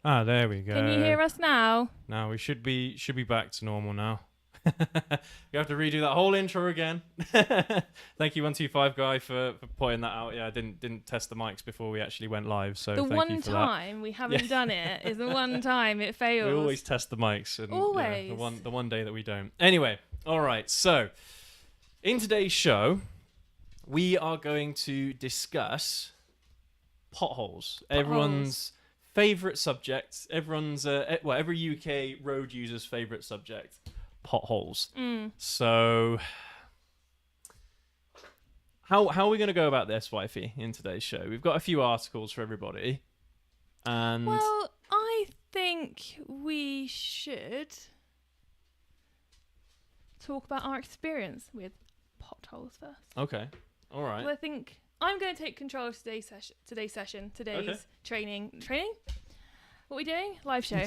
Ah, there we go. Can you hear us now? Now we should be back to normal now. You have to redo that whole intro again. Thank you 125 guy for pointing that out. Yeah, I didn't test the mics before we actually went live, so The thank you one for that. time we haven't done it is the one time it fails. We always test the mics, and Always. yeah, the one day that we don't. Anyway, all right. So in today's show, we are going to discuss potholes. Everyone's favorite subject. Everyone's every UK road user's favorite subject. Potholes. So how are we going to go about this, wifey, in today's show? We've got a few articles for everybody, and Well, I think we should talk about our experience with potholes first. okay, all right. Well, I think I'm going to take control of today's training. What are we doing? Live show.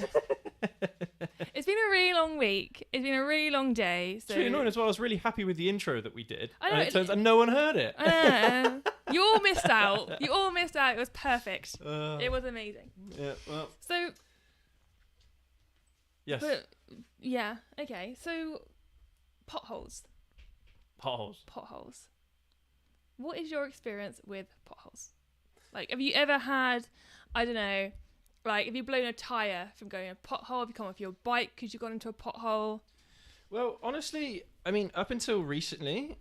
It's been a really long week. It's been a really long day. So It's really annoying as well. I was really happy with the intro that we did. I know, and it turns out no one heard it. I know. You all missed out. You all missed out. It was perfect. It was amazing. Yeah, well, So, yes. but yeah, okay. So, potholes. Potholes. What is your experience with potholes? Like, have you ever had, I don't know, like, have you blown a tyre from going in a pothole? Have you come off your bike because you got into a pothole? Well, honestly, I mean, up until recently,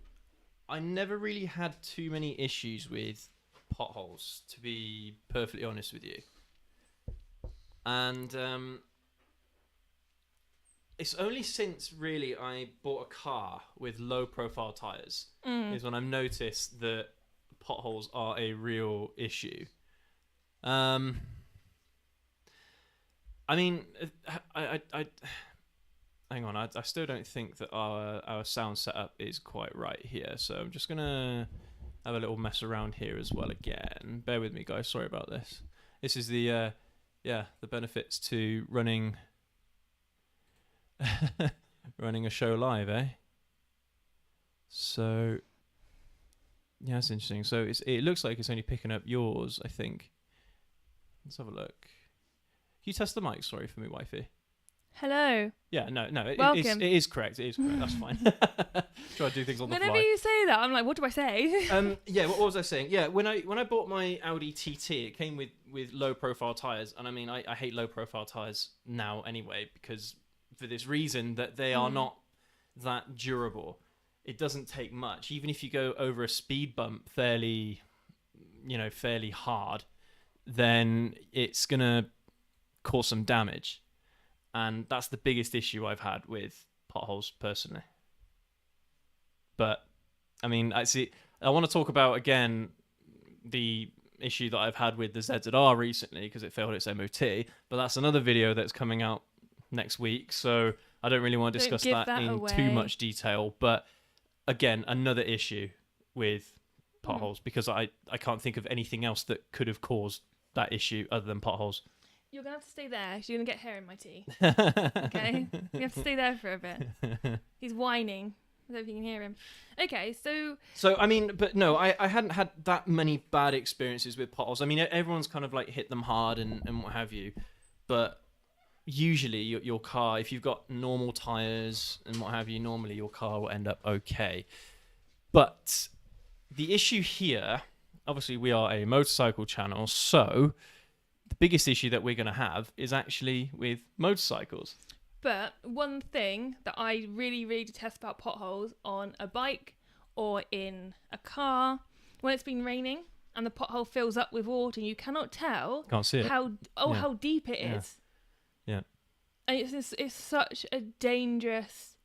I never really had too many issues with potholes, to be perfectly honest with you. And it's only since really I bought a car with low profile tyres is when I've noticed that potholes are a real issue. I mean, I hang on. I still don't think that our sound setup is quite right here. So I'm just gonna have a little mess around here as well again. Bear with me, guys. Sorry about this. This is the the benefits to running running a show live, eh? So yeah, that's interesting. So it looks like it's only picking up yours, I think. Let's have a look. Can you test the mic, sorry, for me, wifey? Hello. Yeah, no, Welcome. it is correct. It is correct. That's fine. Try to do things on the Whenever fly. you say that, I'm like, what do I say? Yeah. What was I saying? Yeah, when I bought my Audi TT, it came with low profile tires, and I mean, I hate low profile tires now anyway because for this reason that they are not that durable. It doesn't take much, even if you go over a speed bump fairly hard, then it's gonna cause some damage. And that's the biggest issue I've had with potholes personally. But I mean, I want to talk about again the issue that I've had with the ZZR recently because it failed its MOT. But that's another video that's coming out next week, so I don't really want to discuss that in too much detail. But again, another issue with potholes because I can't think of anything else that could have caused that issue other than potholes. You're going to have to stay there because you're going to get hair in my tea. Okay? You have to stay there for a bit. He's whining. I don't know if you can hear him. Okay, so... So, I mean, but no, I hadn't had that many bad experiences with potholes. I mean, everyone's kind of like hit them hard and what have you. But usually your car, if you've got normal tyres and what have you, normally your car will end up okay. But the issue here, obviously we are a motorcycle channel, so... the biggest issue that we're going to have is actually with motorcycles. But one thing that I really, really detest about potholes on a bike or in a car, when it's been raining and the pothole fills up with water, you cannot tell Can't see it. how deep it is. Yeah. And it's such a dangerous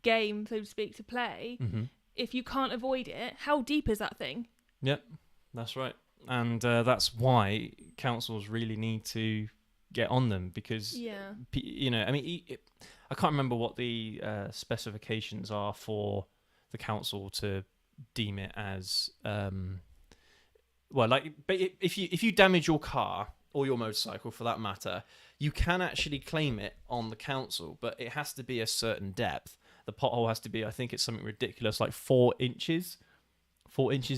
game, so to speak, to play. Mm-hmm. If you can't avoid it, how deep is that thing? Yep, that's right. And that's why councils really need to get on them because, I mean, I can't remember what the specifications are for the council to deem it as, but if you damage your car or your motorcycle for that matter, you can actually claim it on the council, but it has to be a certain depth. The pothole has to be, I think it's something ridiculous, like 4 inches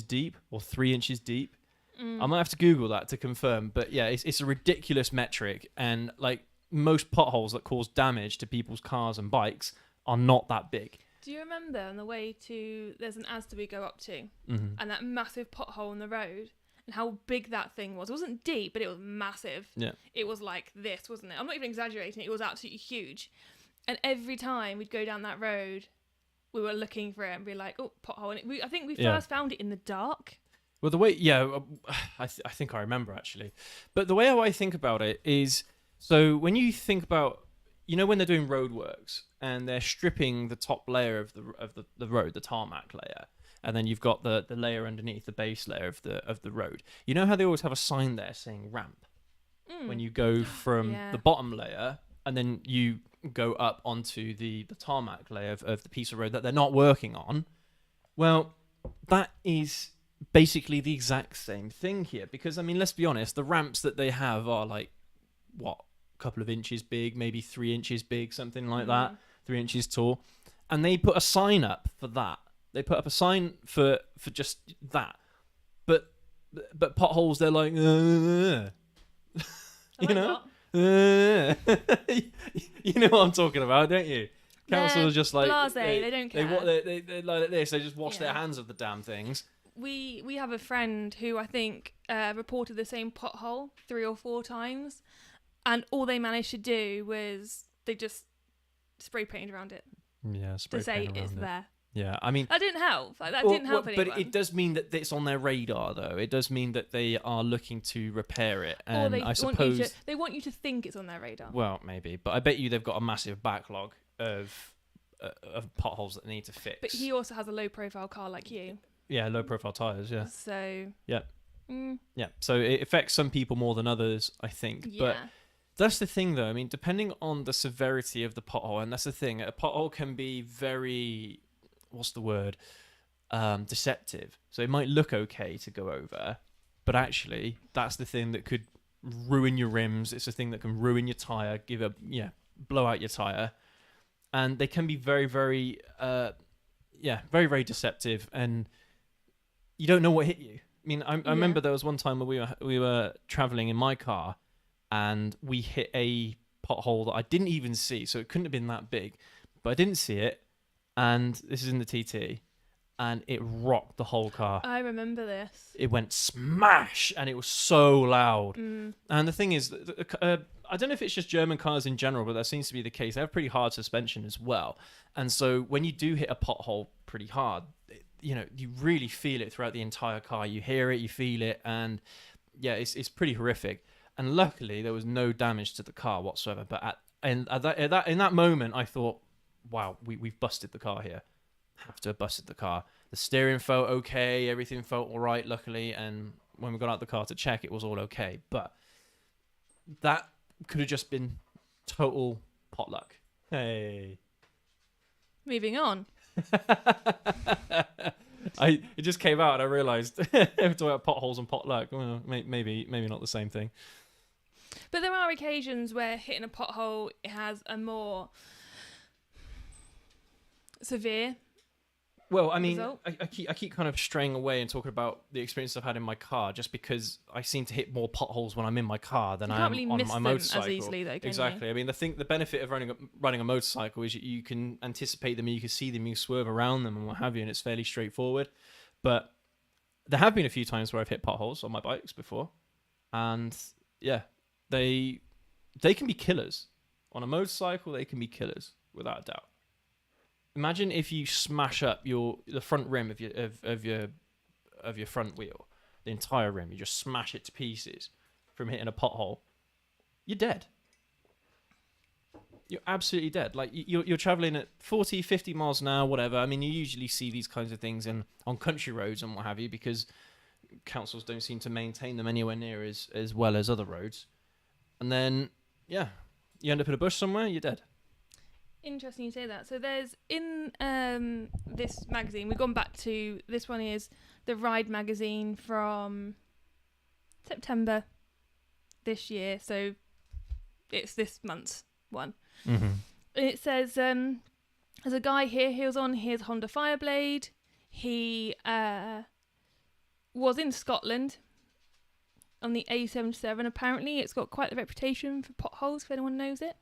deep or 3 inches deep. I might have to Google that to confirm. But yeah, it's a ridiculous metric, and like most potholes that cause damage to people's cars and bikes are not that big. Do you remember on the way to, there's an Asda we go up to, Mm-hmm. and that massive pothole in the road, and how big that thing was? It wasn't deep, but it was massive. Yeah. It was like this, wasn't it? I'm not even exaggerating. It was absolutely huge. And every time we'd go down that road, we were looking for it and be like, oh, pothole. And I think we first found it in the dark. Well, the way, I think I remember actually. But the way how I think about it is, so when you think about, when they're doing roadworks and they're stripping the top layer of the road, the tarmac layer, and then you've got the layer underneath, the base layer of the road. You know how they always have a sign there saying ramp when you go from the bottom layer and then you go up onto the tarmac layer of the piece of road that they're not working on. Well, that is basically the exact same thing here, because I mean, let's be honest, the ramps that they have are like a couple of inches big, maybe 3 inches big, something like that, 3 inches tall, and they put a sign up for that. They put up a sign for just that, but potholes, they're like you know what I'm talking about, don't you? Council are just like blasé, they don't care. They like this, they just wash their hands of the damn things. We have a friend who I think reported the same pothole 3 or 4 times, and all they managed to do was they just spray painted around it. Yeah, spray to say paint around it's it. there. Yeah, I mean that didn't help. Like, that didn't help anyone. But it does mean that it's on their radar, though. It does mean that they are looking to repair it, and I suppose they want you to think it's on their radar. Well, maybe, but I bet you they've got a massive backlog of potholes that they need to fix. But he also has a low-profile car like you. Yeah, low-profile tires. Yeah. So. Yeah. Yeah. So it affects some people more than others, I think. Yeah. But that's the thing, though. I mean, depending on the severity of the pothole, and that's the thing. A pothole can be very, what's the word? Deceptive. So it might look okay to go over, but actually, that's the thing that could ruin your rims. It's the thing that can ruin your tire. Blow out your tire, and they can be very, very, very, very deceptive, and you don't know what hit you. I mean, I remember there was one time where we were traveling in my car, and we hit a pothole that I didn't even see, so it couldn't have been that big, but I didn't see it, and this is in the TT, and it rocked the whole car. I remember this. It went smash, and it was so loud. And the thing is, I don't know if it's just German cars in general, but that seems to be the case. They have pretty hard suspension as well, and so when you do hit a pothole pretty hard, you really feel it throughout the entire car. You hear it, you feel it, and yeah, it's pretty horrific. And luckily, there was no damage to the car whatsoever. But in that moment, I thought, wow, we've busted the car here. Have to have busted the car. The steering felt okay, everything felt all right, luckily. And when we got out the car to check, it was all okay. But that could have just been total potluck. Hey. Moving on. It just came out and I realised talking about potholes and potluck. Well, maybe not the same thing. But there are occasions where hitting a pothole has a more severe. Well, I mean, result. I keep kind of straying away and talking about the experience I've had in my car, just because I seem to hit more potholes when I'm in my car than I am really on miss my them motorcycle. as easily, though, can exactly. you? I mean, the benefit of running a motorcycle is you can anticipate them, you can see them, you swerve around them, and what have you, and it's fairly straightforward. But there have been a few times where I've hit potholes on my bikes before, and yeah, they can be killers. On a motorcycle, they can be killers without a doubt. Imagine if you smash up the front rim of your front wheel, the entire rim. You just smash it to pieces from hitting a pothole. You're dead. You're absolutely dead. Like you're traveling at 40, 50 miles an hour, whatever. I mean, you usually see these kinds of things on country roads and what have you, because councils don't seem to maintain them anywhere near as well as other roads. And then, yeah, you end up in a bush somewhere, you're dead. Interesting you say that. So there's in this magazine, we've gone back to, this one is the Ride magazine from September this year. So it's this month's one. Mm-hmm. And it says, there's a guy here, he was on his Honda Fireblade. He was in Scotland on the A77. Apparently, it's got quite a reputation for potholes, if anyone knows it.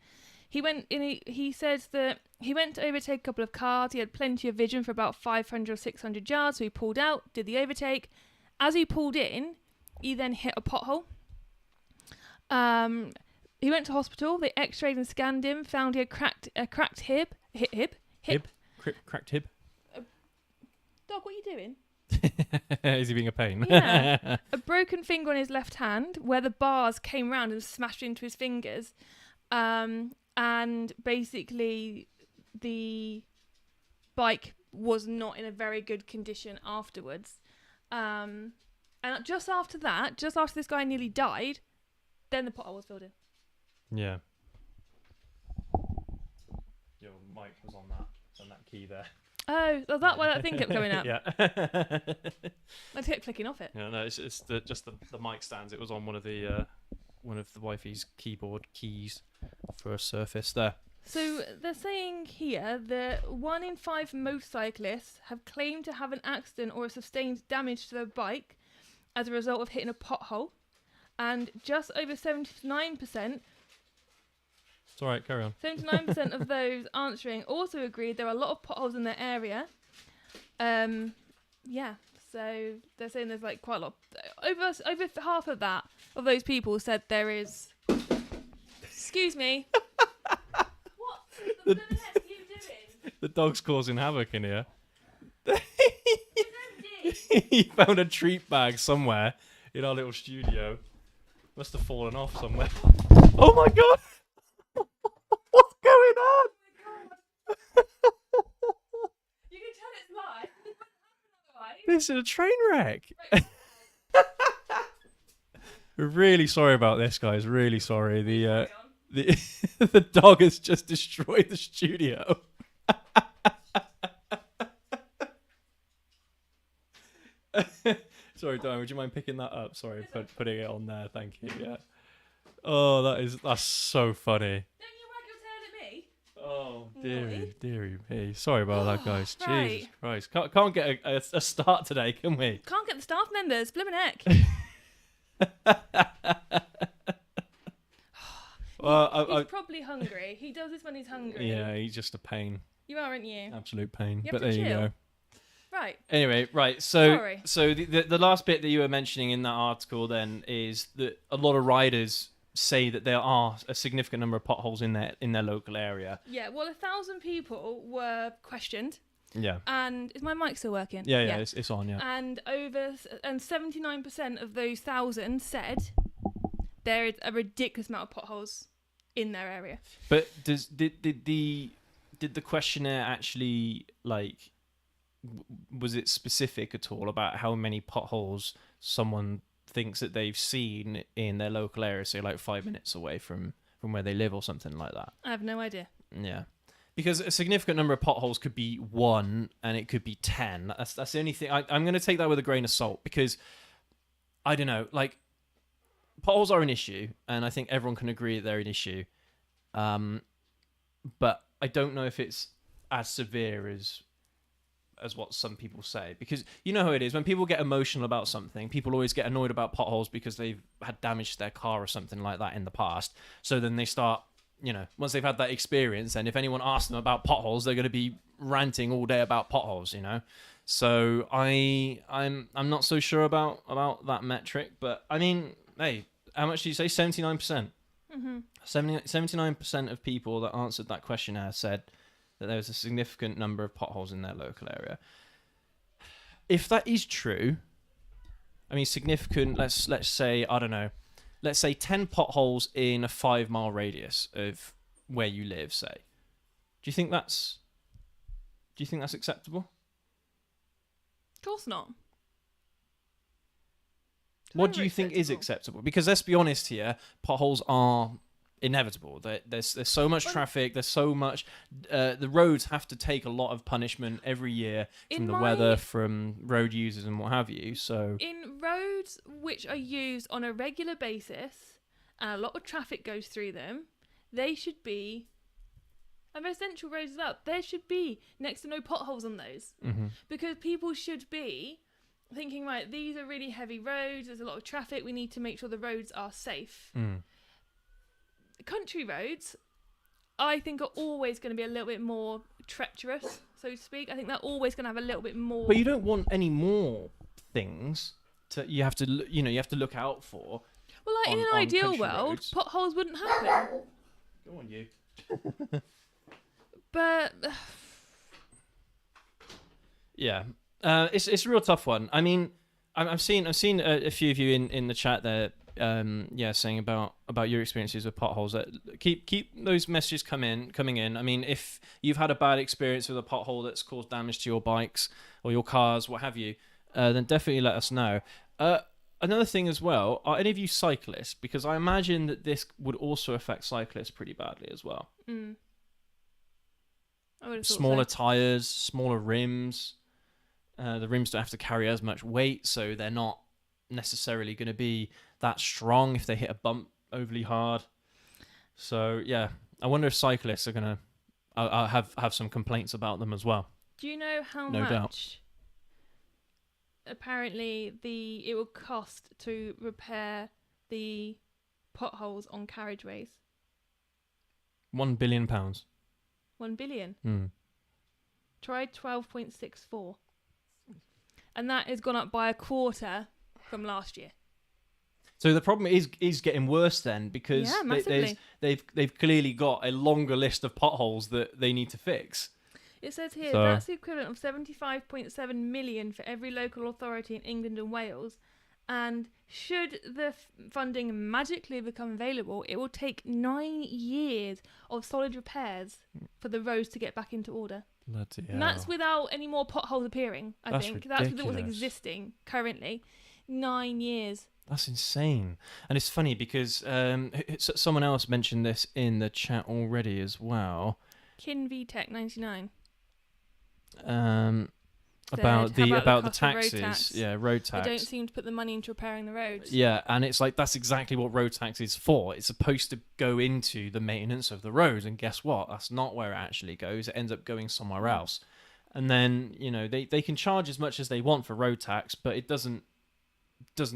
He says that he went to overtake a couple of cars. He had plenty of vision for about 500 or 600 yards, so he pulled out, did the overtake. As he pulled in, he then hit a pothole. He went to hospital. They x-rayed and scanned him, found he had cracked hip. Cracked hip. Dog, what are you doing? Is he being a pain? Yeah. A broken finger on his left hand, where the bars came round and smashed into his fingers. And basically the bike was not in a very good condition afterwards. And just after this guy nearly died, then the pothole was filled in. Yeah. Your mic was on that key there. Oh, was that why that thing kept coming up? Yeah. I kept clicking off it. Yeah, no, it's just the mic stands. It was on one of the wifey's keyboard keys for a Surface there. So they're saying here that 1 in 5 motorcyclists have claimed to have an accident or a sustained damage to their bike as a result of hitting a pothole, and just over 79%. It's all right, carry on. 79% of those answering also agreed there are a lot of potholes in their area. Yeah, so they're saying there's like quite a lot. Over half of those people said there is. Excuse me. What the heck are you doing? The dog's causing havoc in here. He found a treat bag somewhere in our little studio. Must have fallen off somewhere. Oh my god! What's going on? You can tell it's live. This is a train wreck. We're really sorry about this, guys. Really sorry. The dog has just destroyed the studio. Sorry, Diane, would you mind picking that up? Sorry, putting it on there. Thank you. Yeah. Oh, that's so funny. Don't you wag your tail at me? Oh, dearie me. Sorry about that, guys. Right. Jesus Christ. Can't get a start today, can we? Can't get the staff members. Blimmin' heck. Well, he's probably hungry. He does this when he's hungry. Yeah, he's just a pain. You are, aren't you? Absolute pain. You have But to there you chill. go. Right. Anyway, right. So, Sorry. so the last bit that you were mentioning in that article then is that a lot of riders say that there are a significant number of potholes in their local area. Yeah. Well, 1,000 people were questioned. Yeah. And is my mic still working? Yeah. It's on. Yeah. And 79% of those 1,000 said there is a ridiculous amount of potholes in their area. But did the questionnaire actually was it specific at all about how many potholes someone thinks that they've seen in their local area, say like 5 minutes away from where they live or something like that? I have no idea. Yeah. Because a significant number of potholes could be 1 and it could be 10. That's the only thing. I'm going to take that with a grain of salt because, I don't know, potholes are an issue and I think everyone can agree that they're an issue. But I don't know if it's as severe as what some people say, because you know how it is when people get emotional about something. People always get annoyed about potholes because they've had damage to their car or something like that in the past. So then they start, once they've had that experience, and if anyone asks them about potholes, they're going to be ranting all day about potholes. So I'm not so sure about that metric, but I mean, hey, how much do you say? 79%. 79% of people that answered that questionnaire said that there was a significant number of potholes in their local area. If that is true, I mean, significant, let's say, I don't know, let's say 10 potholes in a 5-mile radius of where you live, say. Do you think that's acceptable? Of course not. What do you think is acceptable? Because let's be honest here, potholes are inevitable. There's so much traffic. There's so much. The roads have to take a lot of punishment every year from the weather, from road users, and what have you. So in roads which are used on a regular basis and a lot of traffic goes through them, they should be. And residential roads as well. There should be next to no potholes on those, because people should be thinking, right, these are really heavy roads, there's a lot of traffic, we need to make sure the roads are safe. Country roads, I think, are always going to be a little bit more treacherous, so to speak. I think they're always going to have a little bit more. But you don't want any more things you have to look out for. Well, like in an ideal world, roads. potholes wouldn't happen. Go on, you. But yeah, it's a real tough one. I mean, I've seen a few of you in the chat there, saying about your experiences with potholes. Keep those messages coming in. I mean, if you've had a bad experience with a pothole that's caused damage to your bikes or your cars, what have you, then definitely let us know. Another thing as well, are any of you cyclists? Because I imagine that this would also affect cyclists pretty badly as well. I would have thought Smaller so. tires, smaller rims. The rims don't have to carry as much weight, so they're not necessarily going to be that strong if they hit a bump overly hard. So yeah, I wonder if cyclists are going to have some complaints about them as well. Do you know how No much? doubt. Apparently, it will cost to repair the potholes on carriageways. £1 billion. 1 billion. Tried 12.64, and that has gone up by a quarter from last year. So the problem is getting worse then, because Yeah, massively. they've clearly got a longer list of potholes that they need to fix. It says here So- that's the equivalent of 75.7 million for every local authority in England and Wales. And should the funding magically become available, it will take 9 years of solid repairs for the roads to get back into order. Bloody And that's without any more potholes appearing, I That's think. That's with what's ridiculous. existing currently. 9 years. That's insane. And it's funny because someone else mentioned this in the chat already as well. Kin VTech 99. About Said, the "How about the taxes, cost of road tax? road They tax. don't seem to put the money into repairing the roads. Yeah, and it's like that's exactly what road tax is for. It's supposed to go into the maintenance of the roads, and guess what? That's not where it actually goes. It ends up going somewhere else. And then, they can charge as much as they want for road tax, but it doesn't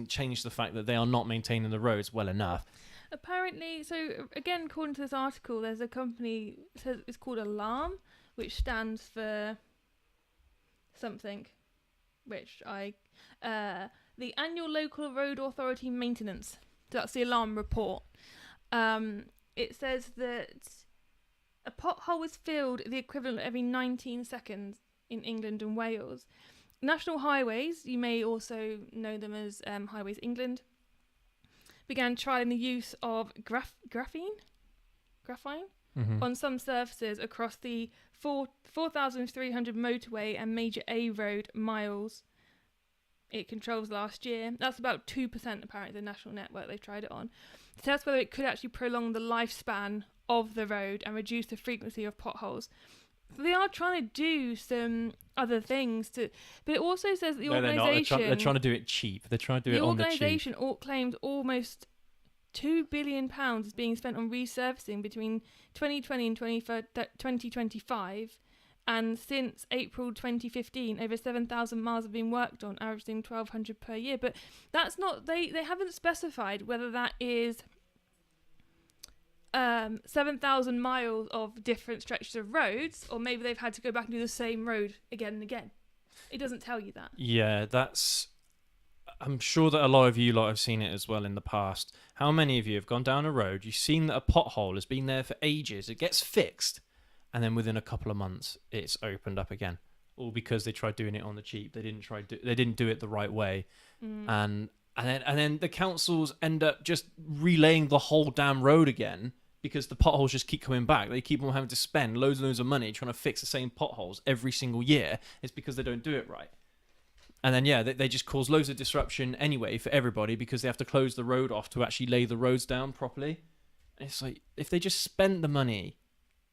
change the fact that they are not maintaining the roads well enough. Apparently, so again, according to this article, there's a company, says it's called Alarm, which stands for something, which the Annual Local Road Authority Maintenance. So that's the Alarm report. It says that a pothole is filled the equivalent of every 19 seconds in England and Wales. National highways, you may also know them as Highways England, began trialling the use of graphene on some surfaces across the 4,300 motorway and major A road miles it controls last year. That's about 2% apparently the national network they've tried it on, to test whether it could actually prolong the lifespan of the road and reduce the frequency of potholes. So they are trying to do some other things but it also says the organisation... They're trying to do it cheap. They're trying to do it on the cheap. The organisation claimed almost £2 billion is being spent on resurfacing between 2020 and 2025, and since April 2015, over 7,000 miles have been worked on, averaging 1,200 per year. But that's not... They haven't specified whether that is 7,000 miles of different stretches of roads, or maybe they've had to go back and do the same road again and again. It doesn't tell you that. Yeah, I'm sure that a lot of you lot have seen it as well in the past. How many of you have gone down a road, you've seen that a pothole has been there for ages, it gets fixed, and then within a couple of months it's opened up again, all because they tried doing it on the cheap. They didn't do it the right way, and then the councils end up just relaying the whole damn road again because the potholes just keep coming back. They keep on having to spend loads and loads of money trying to fix the same potholes every single year. It's because they don't do it right. And then, they just cause loads of disruption anyway for everybody because they have to close the road off to actually lay the roads down properly. And it's like, if they just spent the money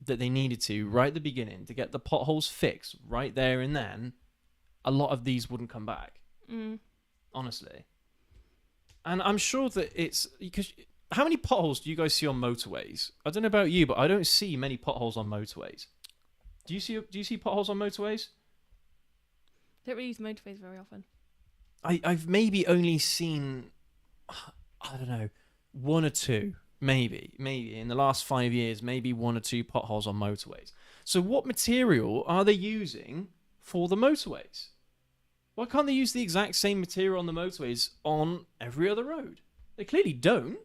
that they needed to right at the beginning to get the potholes fixed right there and then, a lot of these wouldn't come back. Honestly. And I'm sure that it's... because how many potholes do you guys see on motorways? I don't know about you, but I don't see many potholes on motorways. Do you see potholes on motorways? Don't really use motorways very often. I've maybe only seen, I don't know, one or two, maybe in the last 5 years, maybe one or two potholes on motorways. So what material are they using for the motorways? Why can't they use the exact same material on the motorways on every other road? They clearly don't.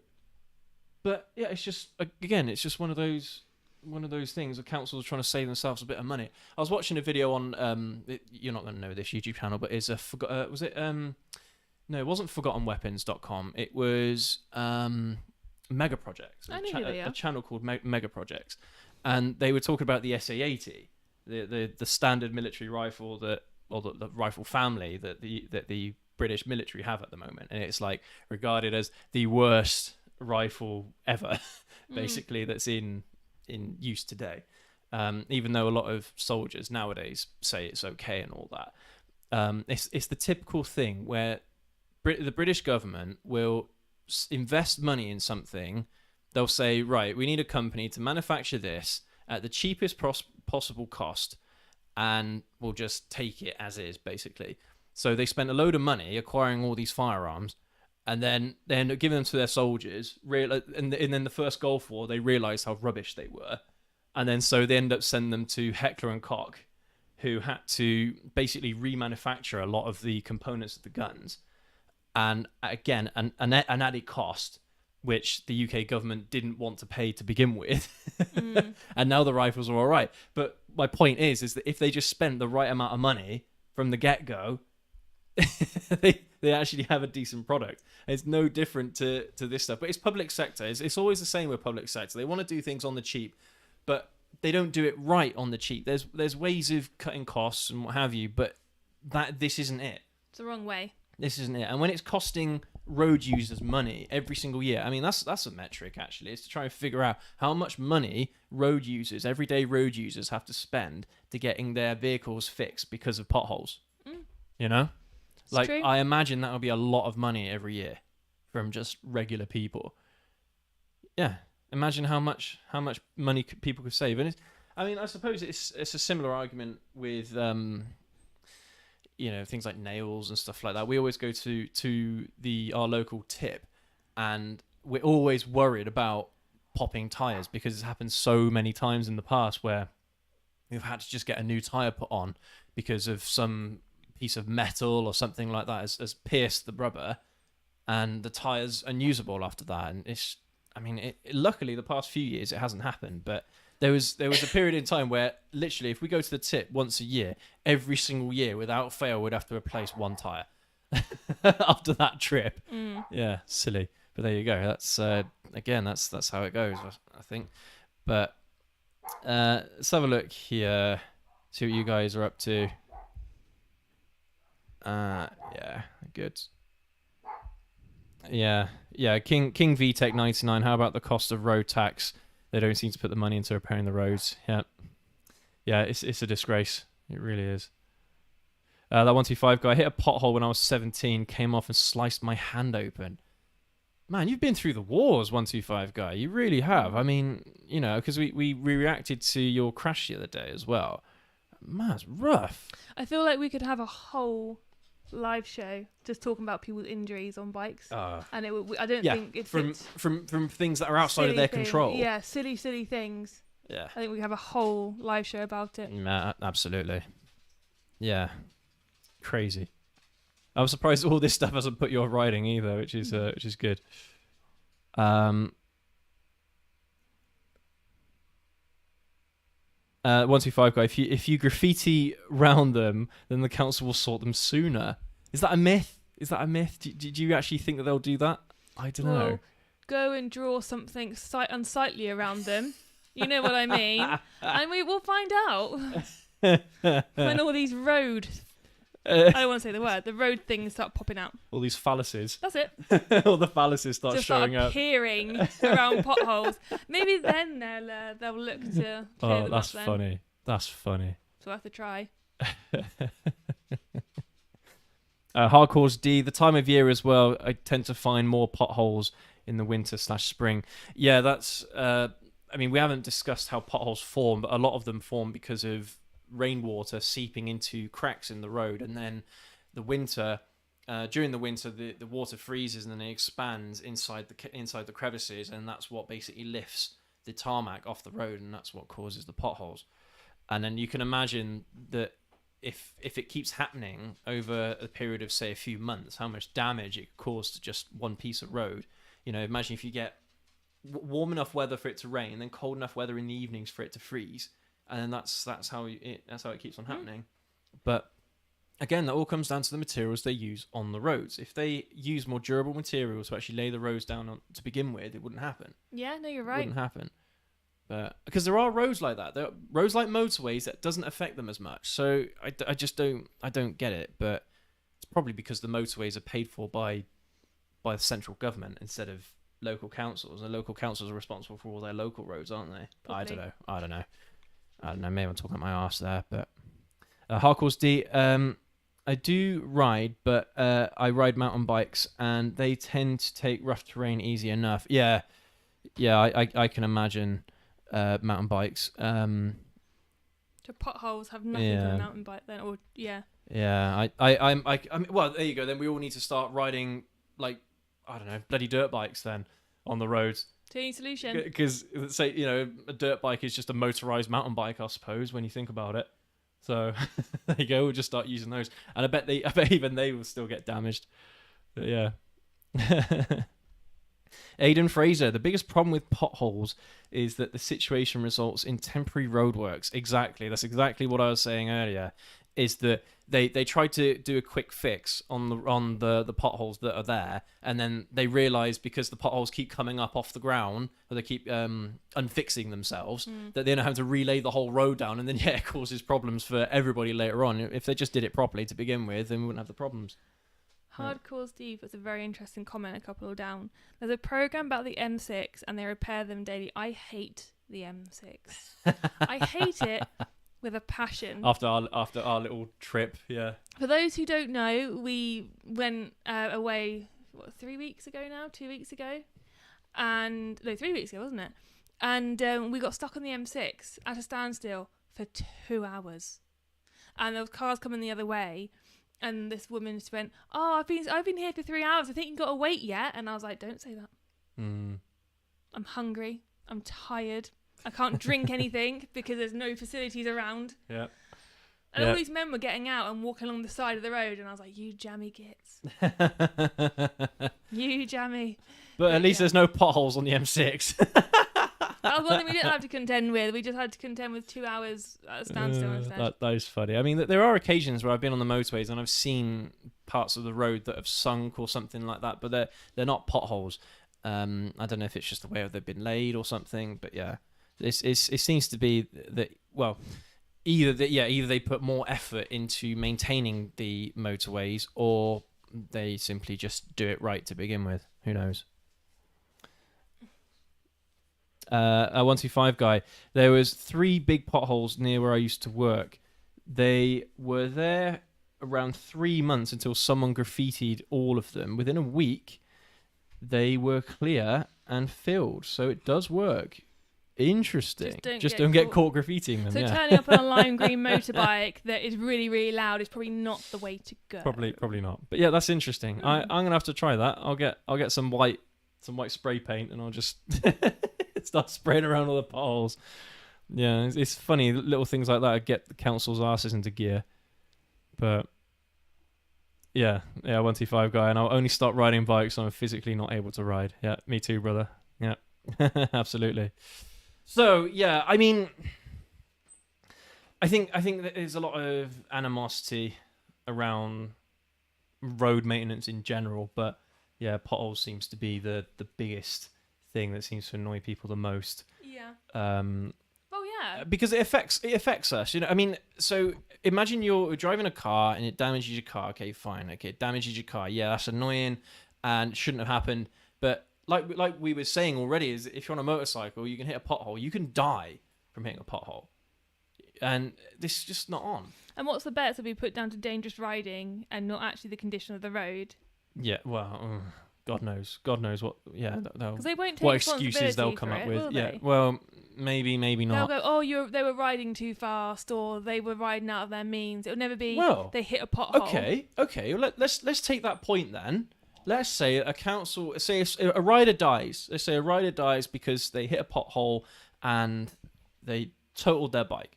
But yeah, it's just, again, it's just one of those things. The councils are trying to save themselves a bit of money. I was watching a video on you're not going to know this YouTube channel, but it's was it no, it wasn't ForgottenWeapons.com. It was Mega Projects. I know who they are. A channel called Mega Projects, and they were talking about the SA-80, the standard military rifle the rifle family that the British military have at the moment, and it's like regarded as the worst rifle ever, basically, that's in use today. Even though a lot of soldiers nowadays say it's okay and all that, it's the typical thing where the British government will invest money in something. They'll say, right, we need a company to manufacture this at the cheapest possible cost, and we'll just take it as is, basically. So they spent a load of money acquiring all these firearms, and then they end up giving them to their soldiers. And then the first Gulf War, they realised how rubbish they were. And then so they end up sending them to Heckler and Koch, who had to basically remanufacture a lot of the components of the guns. And again, an added cost, which the UK government didn't want to pay to begin with. And now the rifles are all right. But my point is that if they just spent the right amount of money from the get-go, they actually have a decent product. It's no different to this stuff. But it's public sector. It's always the same with public sector. They want to do things on the cheap, but they don't do it right on the cheap. There's ways of cutting costs and what have you, but this isn't it. It's the wrong way. This isn't it. And when it's costing road users money every single year, I mean, that's a metric, actually. It's to try and figure out how much money everyday road users have to spend to getting their vehicles fixed because of potholes. You know? Like, true. I imagine that would be a lot of money every year from just regular people. Yeah. Imagine how much money people could save. And I suppose it's a similar argument with things like nails and stuff like that. We always go to our local tip, and we're always worried about popping tires because it's happened so many times in the past where we've had to just get a new tire put on because of some piece of metal or something like that has pierced the rubber, and the tire's unusable after that. And luckily the past few years it hasn't happened, but there was a period in time where literally if we go to the tip once a year, every single year without fail we'd have to replace one tire after that trip. Yeah, silly, but there you go. That's again, that's how it goes, I think. But let's have a look here, see what you guys are up to. Yeah, good. Yeah. King VTech 99. How about the cost of road tax? They don't seem to put the money into repairing the roads. Yeah. It's a disgrace. It really is. That 125 guy hit a pothole when I was 17. Came off and sliced my hand open. Man, you've been through the wars, 125 guy. You really have. I mean, because we reacted to your crash the other day as well. Man, it's rough. I feel like we could have a whole live show just talking about people's injuries on bikes, and I don't think it fits from things that are outside of their control. Yeah, silly things. Yeah, I think we have a whole live show about it. Absolutely. Yeah, crazy. I'm surprised all this stuff hasn't put you off riding either, which is good. 125 guy. If you graffiti round them, then the council will sort them sooner. Is that a myth? Do you actually think that they'll do that? I don't know. Go and draw something unsightly around them. You know what I mean? And we will find out when all these road. I don't want to say the word. The road things start popping out. All these phalluses. That's it. All the phalluses start showing up. Appearing around potholes. Maybe then they'll look to clear them that's up funny. That's funny. So I have to try. Hardcore's D. The time of year as well, I tend to find more potholes in the winter/spring. Yeah, that's... we haven't discussed how potholes form, but a lot of them form because of rainwater seeping into cracks in the road, and then the winter during the winter the water freezes and then it expands inside the crevices, and that's what basically lifts the tarmac off the road, and that's what causes the potholes. And then you can imagine that if it keeps happening over a period of, say, a few months, how much damage it could cause to just one piece of road. Imagine if you get warm enough weather for it to rain, then cold enough weather in the evenings for it to freeze, and then that's how it keeps on happening. But again, that all comes down to the materials they use on the roads. If they use more durable materials to actually lay the roads down to begin with, it wouldn't happen. Yeah, no, you're right. It wouldn't happen. But because there are roads like that, there are roads like motorways that doesn't affect them as much. So I just don't get it. But it's probably because the motorways are paid for by the central government instead of local councils, and local councils are responsible for all their local roads, aren't they? Probably. I don't know. Maybe I'm talking about my arse there, but Hardcore's D. I do ride, but I ride mountain bikes, and they tend to take rough terrain easy enough. Yeah. I can imagine mountain bikes. So potholes have nothing to do with a mountain bike then, or yeah. Yeah, I mean, well, there you go. Then we all need to start riding, like, I don't know, bloody dirt bikes then on the roads. Teeny solution. Because say a dirt bike is just a motorized mountain bike, I suppose, when you think about it. So there you go. We'll just start using those, and I bet even they will still get damaged. But yeah. Aidan Fraser, the biggest problem with potholes is that the situation results in temporary roadworks. Exactly. That's exactly what I was saying earlier, is that they try to do a quick fix on the potholes that are there, and then they realise because the potholes keep coming up off the ground, or they keep unfixing themselves, that they don't have to relay the whole road down, and then it causes problems for everybody later on. If they just did it properly to begin with, then we wouldn't have the problems. Hardcore Steve was a very interesting comment a couple down. There's a program about the M6 and they repair them daily. I hate the M6. I hate it with a passion. After our little trip, yeah. For those who don't know, we went away 3 weeks ago now, 2 weeks ago, and no, 3 weeks ago, wasn't it? And we got stuck on the M6 at a standstill for 2 hours, and there was cars coming the other way. And this woman just went, "Oh, I've been here for 3 hours. I think you got to wait yet." And I was like, "Don't say that. I'm hungry. I'm tired. I can't drink anything because there's no facilities around." Yeah. And all these men were getting out and walking along the side of the road, and I was like, "You jammy gits, you jammy." But at least there's no potholes on the M6. That was one thing we didn't have to contend with. We just had to contend with 2 hours at a standstill instead. That is funny. I mean, there are occasions where I've been on the motorways and I've seen parts of the road that have sunk or something like that, but they're not potholes. I don't know if it's just the way they've been laid or something, but yeah, it seems to be that, well, either they put more effort into maintaining the motorways, or they simply just do it right to begin with. Who knows? A 125 guy. There was 3 big potholes near where I used to work. They were there around 3 months until someone graffitied all of them. Within a week, they were clear and filled. So it does work. Interesting. Just don't get caught graffitiing them. So turning up on a lime green motorbike that is really, really loud is probably not the way to go. Probably not. But yeah, that's interesting. I'm gonna have to try that. I'll get some white spray paint, and I'll just start spraying around all the potholes. Yeah, it's funny, little things like that get the council's asses into gear. But yeah, 125 guy, and I'll only start riding bikes when I'm physically not able to ride. Yeah, me too, brother. Yeah, absolutely. So yeah, I mean, I think that there's a lot of animosity around road maintenance in general, but yeah, potholes seems to be the biggest thing that seems to annoy people the most. Yeah. Yeah. Because it affects us. I mean, so imagine you're driving a car and it damages your car. Okay, fine. Okay, it damages your car. Yeah, that's annoying and shouldn't have happened. But like we were saying already, is if you're on a motorcycle, you can hit a pothole. You can die from hitting a pothole. And this is just not on. And what's the bet to be put down to dangerous riding and not actually the condition of the road? Yeah, well, God knows what. Yeah, Because they won't take what excuses they'll responsibility come for up it, with. will Yeah, they? well, maybe They'll not. go, oh, they were riding too fast, or they were riding out of their means. It'll never be Well, they hit a pothole. Okay. Well, let's take that point then. Let's say a council, say if a rider dies. Let's say a rider dies because they hit a pothole and they totaled their bike,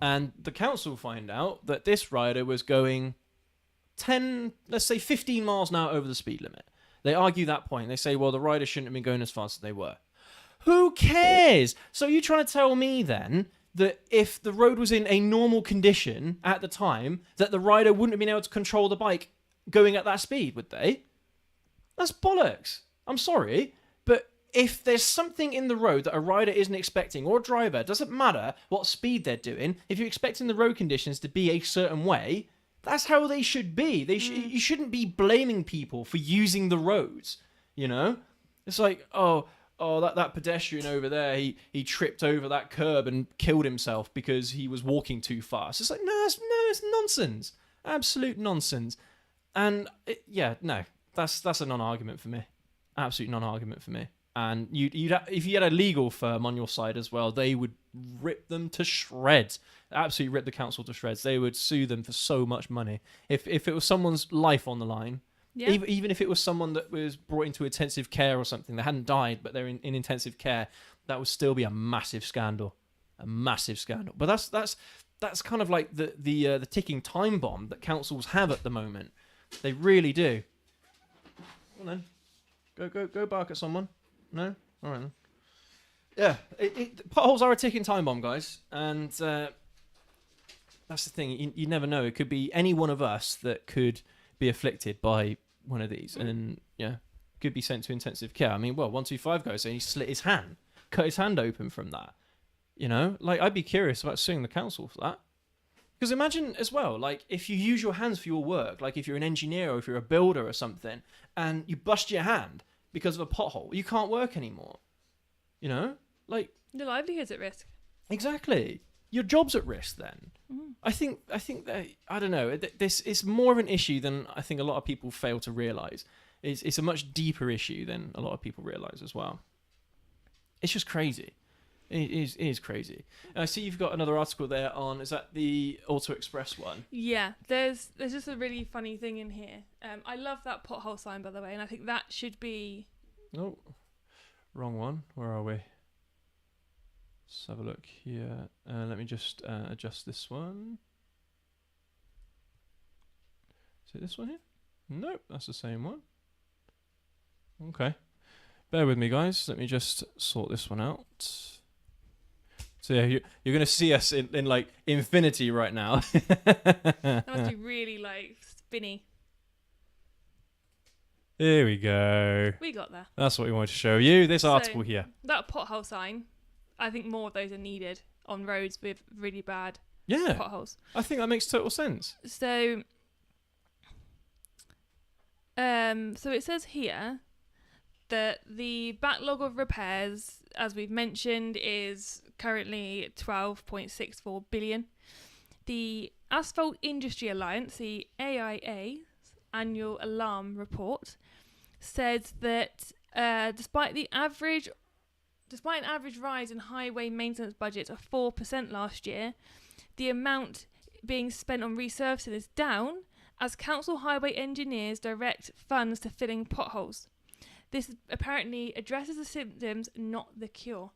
and the council find out that this rider was going 10, let's say 15 miles an hour over the speed limit. They argue that point. They say, well, the rider shouldn't have been going as fast as they were. Who cares? So you're trying to tell me then that if the road was in a normal condition at the time, that the rider wouldn't have been able to control the bike going at that speed, would they? That's bollocks. I'm sorry, but if there's something in the road that a rider isn't expecting, or a driver, doesn't matter what speed they're doing, if you're expecting the road conditions to be a certain way, that's how they should be. You shouldn't be blaming people for using the roads, you know? It's like, that pedestrian over there, he tripped over that curb and killed himself because he was walking too fast. It's like, no, it's nonsense. Absolute nonsense. And that's a non-argument for me. Absolute non-argument for me. And if you had a legal firm on your side as well, they would rip them to shreds. Absolutely rip the council to shreds. They would sue them for so much money. If it was someone's life on the line, Yeah. even if it was someone that was brought into intensive care or something, they hadn't died, but they're in intensive care, that would still be a massive scandal. A massive scandal. But that's kind of like the ticking time bomb that councils have at the moment. They really do. Come on then. Go bark at someone. No? All right then. Yeah, potholes are a ticking time bomb, guys. And that's the thing. You never know. It could be any one of us that could be afflicted by one of these. And, could be sent to intensive care. I mean, 125 goes and he slit his hand. Cut his hand open from that. You know? Like, I'd be curious about suing the council for that. Because imagine as well, like, if you use your hands for your work, like if you're an engineer or if you're a builder or something, and you bust your hand because of a pothole, you can't work anymore. You know? Like, The livelihood's at risk. exactly. Your job's at risk then. Mm. I think that, I don't know, this is more of an issue than I think a lot of people fail to realise. It's a much deeper issue than a lot of people realise as well. It's just crazy. It is crazy. And I see you've got another article there on, is that the Auto Express one? Yeah, there's just a really funny thing in here. I love that pothole sign, by the way, and I think that should be... Oh, wrong one. Where are we? Let's have a look here. Let me just adjust this one. Is it this one here? Nope, that's the same one. Okay. Bear with me, guys. Let me just sort this one out. So yeah, you're going to see us in like infinity right now. That must be really, like, spinny. Here we go. We got there. That's what we wanted to show you. This article here. That pothole sign, I think more of those are needed on roads with really bad Yeah, potholes. I think that makes total sense. So it says here that the backlog of repairs, as we've mentioned, is currently 12.64 billion. The Asphalt Industry Alliance, the AIA's annual alarm report, says that despite an average rise in highway maintenance budgets of 4% last year, the amount being spent on resurfacing is down as council highway engineers direct funds to filling potholes. This apparently addresses the symptoms, not the cure.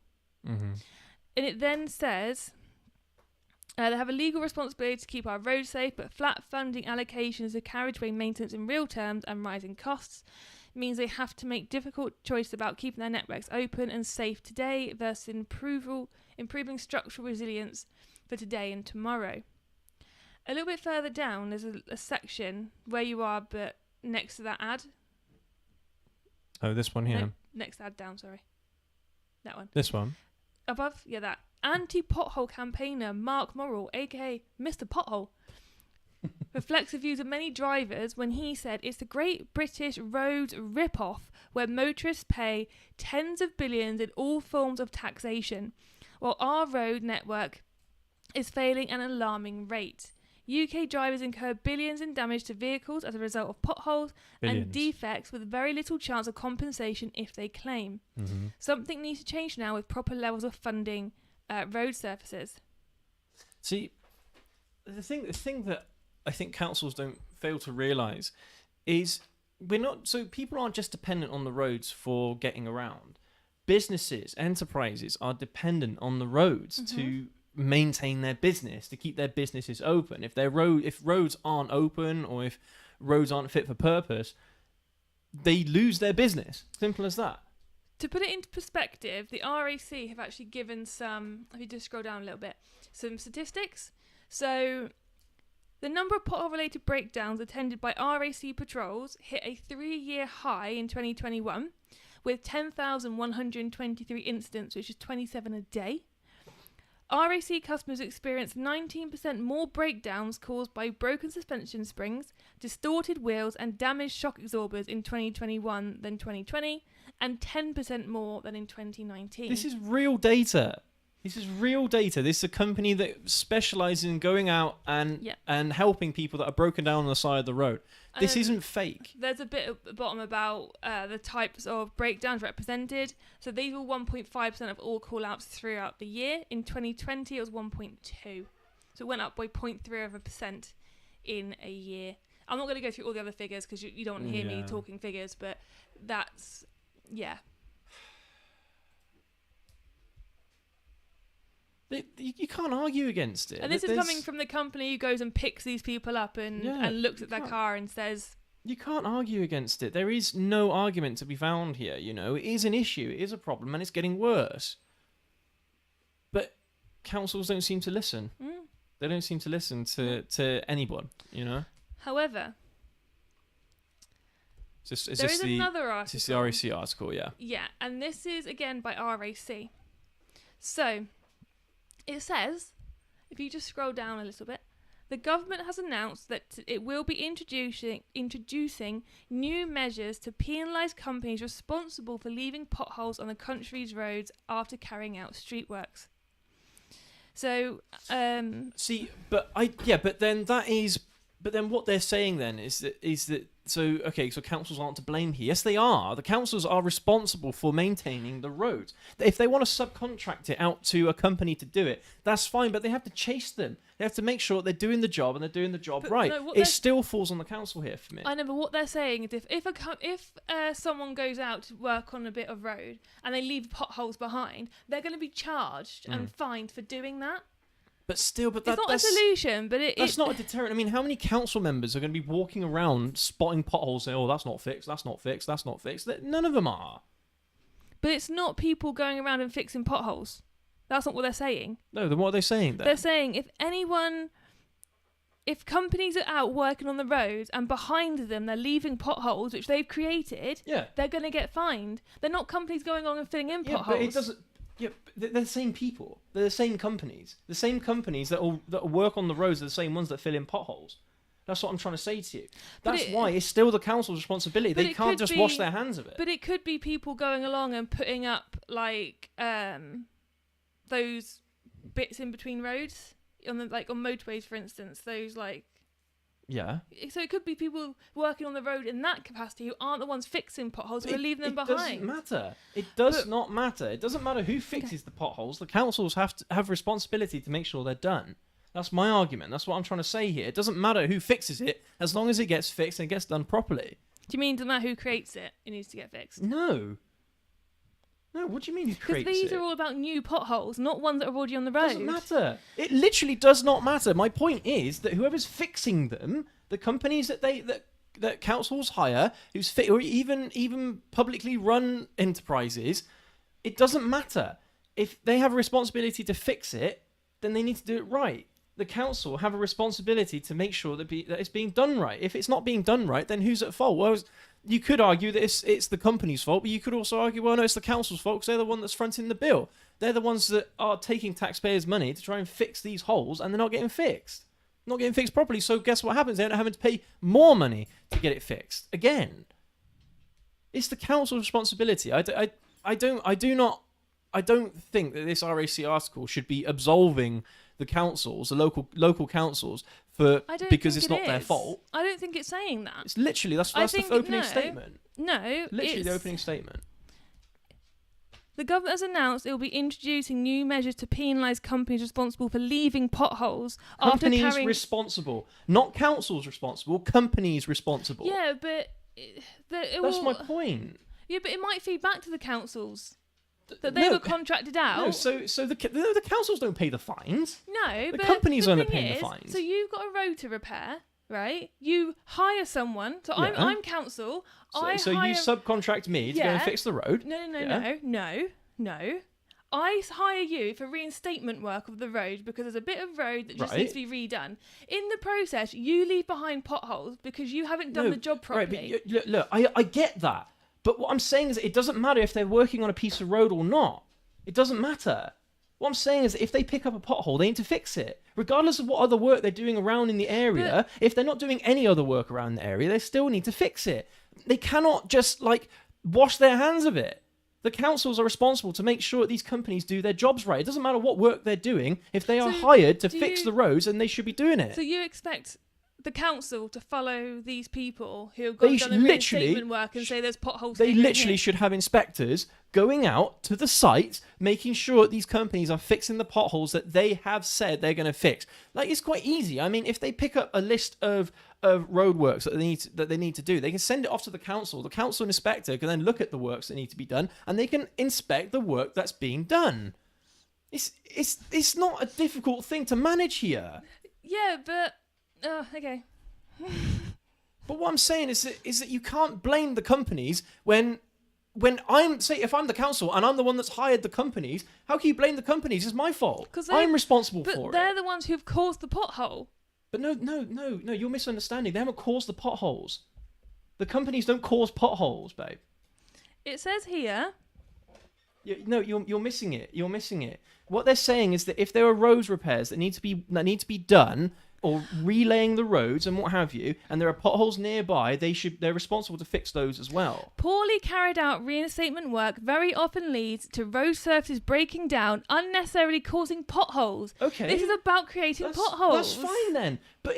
Mm-hmm. And it then says they have a legal responsibility to keep our roads safe, but flat funding allocations of carriageway maintenance in real terms and rising costs means they have to make difficult choices about keeping their networks open and safe today versus improving structural resilience for today and tomorrow. A little bit further down, there's a section where you are, but next to that ad. Oh, this one here. No, next ad down, sorry. That one. This one. Above, yeah, that. Anti-pothole campaigner Mark Morrill, aka Mr. Pothole, reflects the views of many drivers when he said it's the Great British Roads rip-off where motorists pay tens of billions in all forms of taxation, while our road network is failing at an alarming rate. UK drivers incur billions in damage to vehicles as a result of potholes Billions. and defects with very little chance of compensation if they claim. Mm-hmm. Something needs to change now with proper levels of funding road surfaces. See, the thing that I think councils don't fail to realise is people aren't just dependent on the roads for getting around. Businesses, enterprises are dependent on the roads to maintain their business, to keep their businesses open. If roads aren't open, or if roads aren't fit for purpose, they lose their business. Simple as that. To put it into perspective, the RAC have actually given some, if you just scroll down a little bit, some statistics. So the number of pothole-related breakdowns attended by RAC patrols hit a 3-year high in 2021 with 10,123 incidents, which is 27 a day. RAC customers experienced 19% more breakdowns caused by broken suspension springs, distorted wheels and damaged shock absorbers in 2021 than 2020, and 10% more than in 2019. This is real data. This is a company that specialises in going out and helping people that are broken down on the side of the road. This isn't fake. There's a bit at the bottom about the types of breakdowns represented. So these were 1.5% of all call-outs throughout the year. In 2020, it was 1.2. So it went up by 0.3% in a year. I'm not going to go through all the other figures because you don't want to hear me talking figures, but that's, yeah. You can't argue against it. And this is coming from the company who goes and picks these people up and looks at their car and says... You can't argue against it. There is no argument to be found here, It is an issue, it is a problem, and it's getting worse. But councils don't seem to listen. They don't seem to listen to anyone, However... There is another article. This is the RAC article, yeah. Yeah, and this is, again, by RAC. So... It says, if you just scroll down a little bit, the government has announced that it will be introducing new measures to penalise companies responsible for leaving potholes on the country's roads after carrying out street works. So, but then what they're saying then is that so councils aren't to blame here. Yes, they are. The councils are responsible for maintaining the roads. If they want to subcontract it out to a company to do it, that's fine, but they have to chase them. They have to make sure they're doing the job and they're doing the job right. No, it still falls on the council here for me. I know, but what they're saying is if someone goes out to work on a bit of road and they leave potholes behind, they're going to be charged and fined for doing that. But still, it's not a solution, but that's not a deterrent. I mean, how many council members are going to be walking around spotting potholes saying, "Oh, that's not fixed, that's not fixed, that's not fixed"? None of them are. But it's not people going around and fixing potholes. That's not what they're saying. No, then what are they saying then? They're saying if companies are out working on the roads and behind them they're leaving potholes, which they've created, they're going to get fined. They're not companies going on and filling in potholes. But it doesn't... Yeah, they're the same people. They're the same companies. The same companies that work on the roads are the same ones that fill in potholes. That's what I'm trying to say to you. That's why it's still the council's responsibility. They can't just wash their hands of it. But it could be people going along and putting up those bits in between roads on motorways, for instance. Those Yeah. So it could be people working on the road in that capacity who aren't the ones fixing potholes, who are leaving them behind. It doesn't matter. It does not matter. It doesn't matter who fixes the potholes. The councils have responsibility to make sure they're done. That's my argument. That's what I'm trying to say here. It doesn't matter who fixes it as long as it gets fixed and gets done properly. Do you mean it doesn't matter who creates it? It needs to get fixed. No, what do you mean who creates it? Because these are all about new potholes, not ones that are already on the road. It doesn't matter. It literally does not matter. My point is that whoever's fixing them, the companies that councils hire, or even publicly run enterprises, it doesn't matter. If they have a responsibility to fix it, then they need to do it right. The council have a responsibility to make sure that it's being done right. If it's not being done right, then who's at fault? Well, you could argue that it's the company's fault, but you could also argue, well, no, it's the council's fault because they're the one that's fronting the bill. They're the ones that are taking taxpayers' money to try and fix these holes, and they're not getting fixed. Not getting fixed properly, so guess what happens? They end up having to pay more money to get it fixed. Again, it's the council's responsibility. I don't think that this RAC article should be absolving the councils, the local councils, because it's not their fault. I don't think it's saying that. It's literally that's the opening statement. No, literally the opening statement. The government has announced it will be introducing new measures to penalise companies responsible for leaving potholes after carrying... Companies responsible. Not councils responsible, companies responsible. Yeah, but... That's my point. Yeah, but it might feed back to the councils that they were contracted out. No, so the councils don't pay the fines. No, the but companies the only thing pay is, the fines. So you've got a road to repair, right? You hire someone. So Yeah. I'm council. So you subcontract me to go and fix the road? No. I hire you for reinstatement work of the road because there's a bit of road that just needs to be redone. In the process, you leave behind potholes because you haven't done the job properly. Right, but look, I get that. But what I'm saying is it doesn't matter if they're working on a piece of road or not. It doesn't matter. What I'm saying is if they pick up a pothole, they need to fix it. Regardless of what other work they're doing around in the area, if they're not doing any other work around the area, they still need to fix it. They cannot just, wash their hands of it. The councils are responsible to make sure that these companies do their jobs right. It doesn't matter what work they're doing. If they are hired to fix the roads, then they should be doing it. So you expect the council to follow these people who have done the reinstatement work and say there's potholes? They literally should have inspectors going out to the site, making sure that these companies are fixing the potholes that they have said they're going to fix. It's quite easy. I mean, if they pick up a list of roadworks that they need to do, they can send it off to the council. The council inspector can then look at the works that need to be done, and they can inspect the work that's being done. It's not a difficult thing to manage here. Yeah, but okay. But what I'm saying is that you can't blame the companies when if I'm the council and I'm the one that's hired the companies, how can you blame the companies? It's my fault. I'm responsible for it. But they're the ones who've caused the pothole. But no, you're misunderstanding. They haven't caused the potholes. The companies don't cause potholes, babe. It says here... You're missing it. You're missing it. What they're saying is that if there are roads repairs that need to be done, or relaying the roads and what have you, and there are potholes nearby, they're responsible to fix those as well. Poorly carried out reinstatement work very often leads to road surfaces breaking down, unnecessarily causing potholes. Okay. This is about creating potholes. That's fine then. But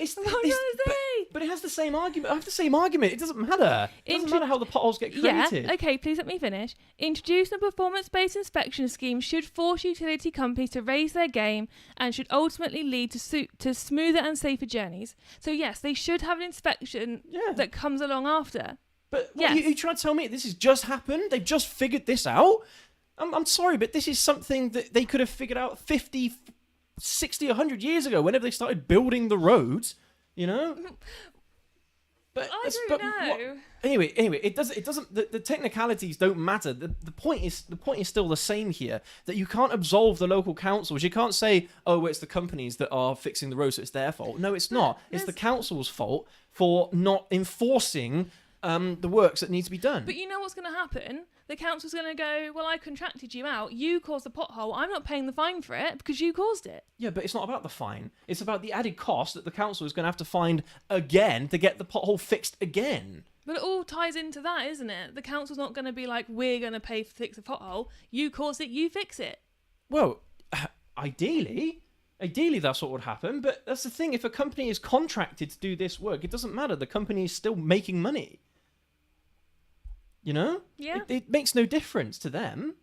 but it has the same argument. I have the same argument. It doesn't matter. It doesn't matter how the potholes get created. Yeah, okay, please let me finish. Introducing a performance-based inspection scheme should force utility companies to raise their game and should ultimately lead to smoother and safer journeys. So yes, they should have an inspection that comes along after. But you try to tell me this has just happened? They've just figured this out? I'm sorry, but this is something that they could have figured out 50, 60, 100 years ago, whenever they started building the roads, But I don't know. Anyway, it doesn't. The technicalities don't matter. The point is still the same here. That you can't absolve the local councils. You can't say, oh, it's the companies that are fixing the roads, so it's their fault. No, it's not. It's the council's fault for not enforcing the works that need to be done. But you know what's going to happen? The council's going to go, well, I contracted you out. You caused the pothole. I'm not paying the fine for it because you caused it. Yeah, but it's not about the fine. It's about the added cost that the council is going to have to find again to get the pothole fixed again. But it all ties into that, isn't it? The council's not going to be like, we're going to pay to fix the pothole. You caused it, you fix it. Well, ideally that's what would happen. But that's the thing. If a company is contracted to do this work, it doesn't matter. The company is still making money. Yeah. It makes no difference to them.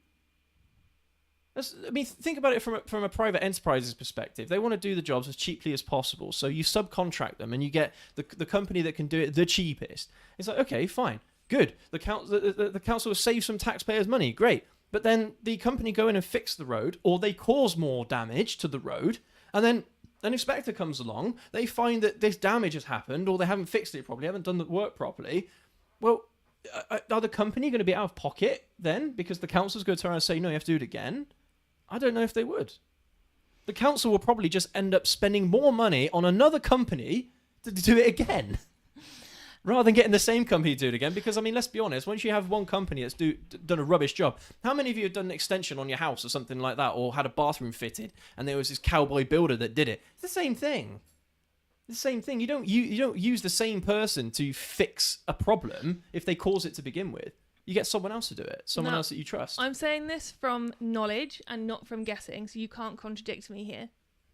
Think about it from a private enterprise's perspective. They want to do the jobs as cheaply as possible, so you subcontract them and you get the company that can do it the cheapest. It's like, okay, fine, good. The council will save some taxpayers' money, great. But then the company go in and fix the road, or they cause more damage to the road, and then an inspector comes along. They find that this damage has happened, or they haven't fixed it properly, haven't done the work properly. Well, are the company going to be out of pocket then because the council's going to turn around and say, no, you have to do it again? I don't know if they would. The council will probably just end up spending more money on another company to do it again rather than getting the same company to do it again. Because, let's be honest, once you have one company that's done a rubbish job, how many of you have done an extension on your house or something like that, or had a bathroom fitted and there was this cowboy builder that did it? It's the same thing. The same thing. You don't use the same person to fix a problem if they cause it to begin with. You get someone else to do it. Someone else that you trust. I'm saying this from knowledge and not from guessing, so you can't contradict me here.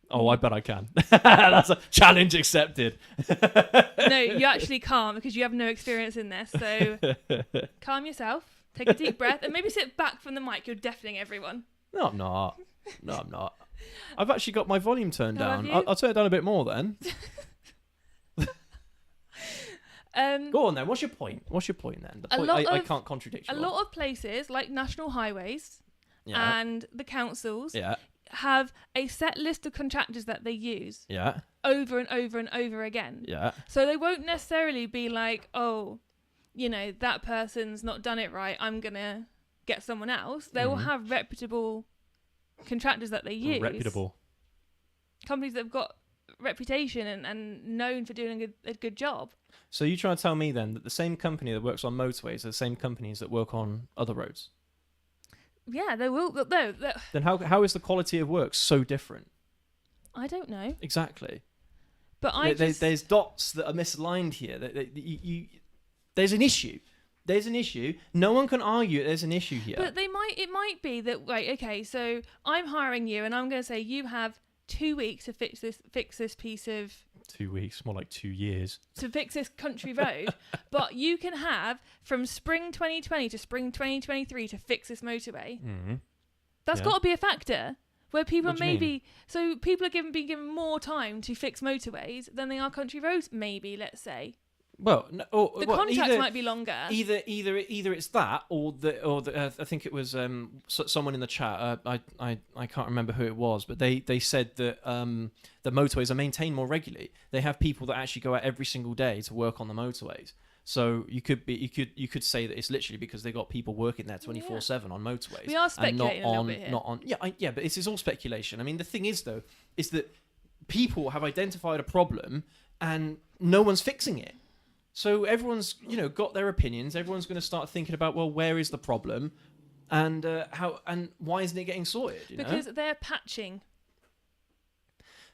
Oh, I bet I can. That's a challenge accepted. No, you actually can't because you have no experience in this. So calm yourself, take a deep breath, and maybe sit back from the mic. You're deafening everyone. No, I'm not. No, I'm not. I've actually got my volume turned Oh, have down. you? I'll turn it down a bit more then. Go on then. What's your point? What's your point then? The point I can't contradict you. A lot of places, like national highways Yeah. and the councils, Yeah. have a set list of contractors that they use Yeah. over and over and over again. Yeah. So they won't necessarily be like, oh, that person's not done it right, I'm going to get someone else. They will have reputable contractors that they use. Reputable. Companies that have got reputation and known for doing a good job. So you trying to tell me then that the same company that works on motorways are the same companies that work on other roads? Yeah, they will. No, Then how is the quality of work so different? I don't know. Exactly. But there's dots that are misaligned here. There's an issue. There's an issue. No one can argue there's an issue here. But it might be that, right, okay, so I'm hiring you and I'm going to say you have 2 weeks to fix this piece of... 2 weeks, more like 2 years. To fix this country road. But you can have from spring 2020 to spring 2023 to fix this motorway. Mm-hmm. That's got to be a factor. Where people What do you mean? So people are being given more time to fix motorways than they are country roads, maybe, let's say. Well, no, The contracts might be longer. Either it's that, or I think it was someone in the chat. I can't remember who it was, but they said that the motorways are maintained more regularly. They have people that actually go out every single day to work on the motorways. So you could say that it's literally because they got people working there 24/7 on motorways. We are speculating a little bit here. Not on. Yeah, but this is all speculation. I mean, the thing is though, is that people have identified a problem and no one's fixing it. So everyone's, got their opinions. Everyone's going to start thinking about, well, where is the problem, and how and why isn't it getting sorted? Because they're patching.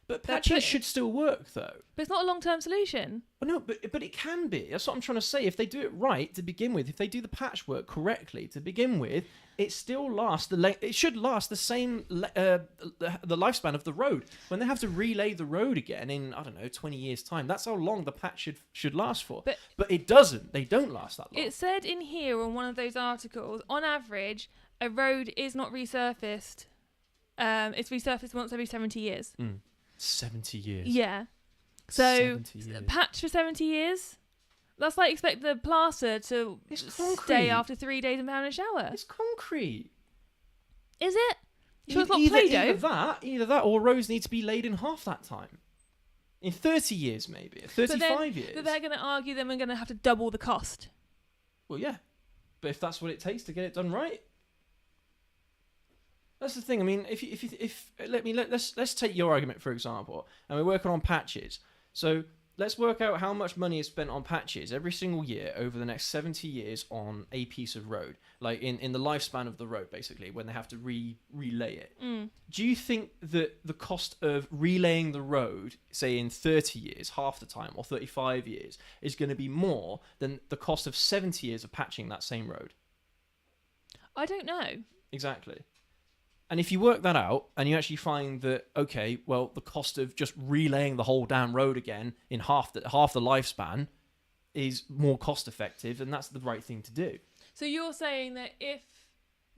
But patching should still work, though. But it's not a long-term solution. Well, no, but it can be. That's what I'm trying to say. If they do it right to begin with, if they do the patchwork correctly to begin with, it still lasts it should last the same the lifespan of the road. When they have to relay the road again in 20 years time, that's how long the patch should last for. But it doesn't. They don't last that long. It said in here on one of those articles, on average, a road is not resurfaced. It's resurfaced once every 70 years. 70 years. Yeah. So 70 years. patch for 70 years. That's like expect the plaster to stay after 3 days and pound a shower. It's concrete. Is it? So it's not Play-Doh? Either that, or roads need to be laid in half that time. In 30 years, maybe. 35 years. But they're going to argue then we're going to have to double the cost. Well, yeah. But if that's what it takes to get it done right. That's the thing. I mean, let's take your argument for example, and we're working on patches. So let's work out how much money is spent on patches every single year over the next 70 years on a piece of road, like in the lifespan of the road, basically, when they have to relay it. Do you think that the cost of relaying the road, say in 30 years, half the time, or 35 years, is going to be more than the cost of 70 years of patching that same road? I don't know. Exactly. And if you work that out and you actually find that, okay, well, the cost of just relaying the whole damn road again in half the lifespan is more cost effective, and that's the right thing to do. So you're saying that if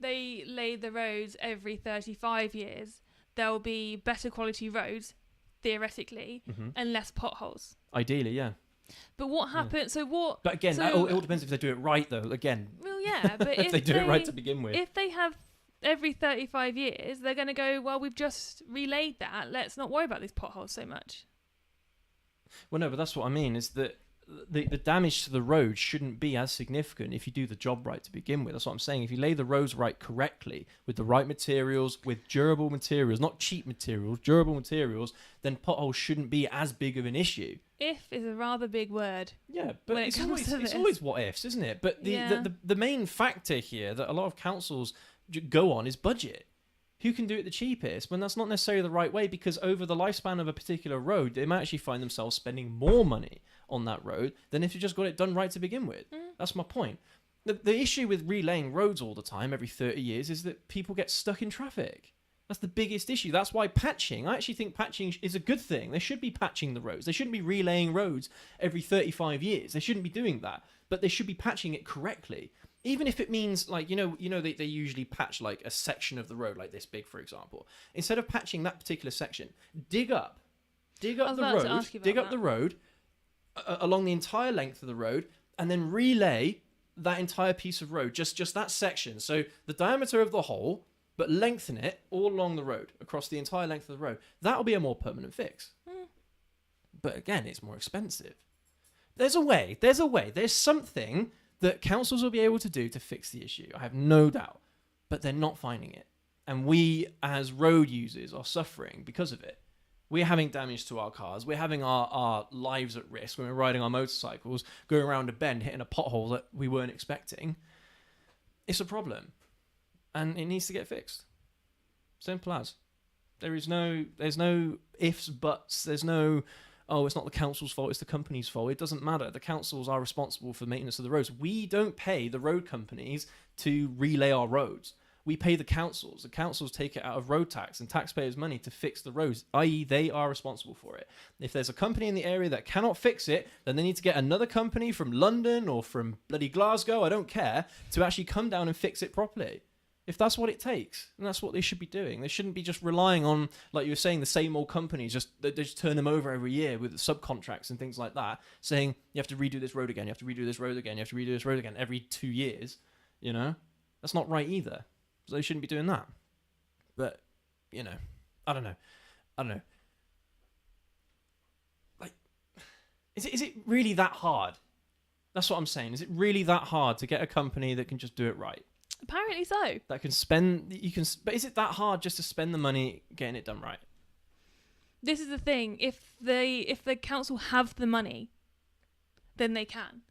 they lay the roads every 35 years, there'll be better quality roads, theoretically, and less potholes. Ideally, yeah. But what happens? So what? But again, it all depends if they do it right, though. Again. Well, yeah, but if they do it right to begin with. If they have every 35 years, they're going to go, well, we've just relayed that. Let's not worry about these potholes so much. Well, no, but that's what I mean, is that the damage to the road shouldn't be as significant if you do the job right to begin with. That's what I'm saying. If you lay the roads right correctly, with the right materials, with durable materials, not cheap materials, durable materials, then potholes shouldn't be as big of an issue. If is a rather big word. Yeah, but it's always what ifs, isn't it? But the main factor here that a lot of councils go on is budget. Who can do it the cheapest, when that's not necessarily the right way, because over the lifespan of a particular road, they might actually find themselves spending more money on that road than if you just got it done right to begin with. That's my point. The issue with relaying roads all the time, every 30 years, is that people get stuck in traffic. That's the biggest issue. That's why patching, I actually think patching is a good thing. They should be patching the roads. They shouldn't be relaying roads every 35 years. They shouldn't be doing that. But they should be patching it correctly. Even if it means, like, they usually patch, like, a section of the road, like this big, for example. Instead of patching that particular section, dig up the road along the entire length of the road, and then relay that entire piece of road, just that section. So the diameter of the hole, but lengthen it all along the road, across the entire length of the road. That'll be a more permanent fix. But again, it's more expensive. There's a way. There's something that councils will be able to do to fix the issue. I have no doubt. But they're not finding it. And we, as road users, are suffering because of it. We're having damage to our cars. We're having our lives at risk when we're riding our motorcycles, going around a bend, hitting a pothole that we weren't expecting. It's a problem. And it needs to get fixed. Simple as. There's no ifs, buts. There's no, oh, it's not the council's fault, it's the company's fault. It doesn't matter. The councils are responsible for maintenance of the roads. We don't pay the road companies to relay our roads. We pay the councils. The councils take it out of road tax and taxpayers' money to fix the roads, i.e. they are responsible for it. If there's a company in the area that cannot fix it, then they need to get another company from London or from bloody Glasgow, I don't care, to actually come down and fix it properly. If that's what it takes, and that's what they should be doing. They shouldn't be just relying on, like you were saying, the same old companies. They just turn them over every year with subcontracts and things like that, saying you have to redo this road again, you have to redo this road again, you have to redo this road again every 2 years. That's not right either. So they shouldn't be doing that. But I don't know. Like, is it really that hard? That's what I'm saying. Is it really that hard to get a company that can just do it right? Apparently so. But is it that hard just to spend the money getting it done right? This is the thing. If the council have the money, then they can.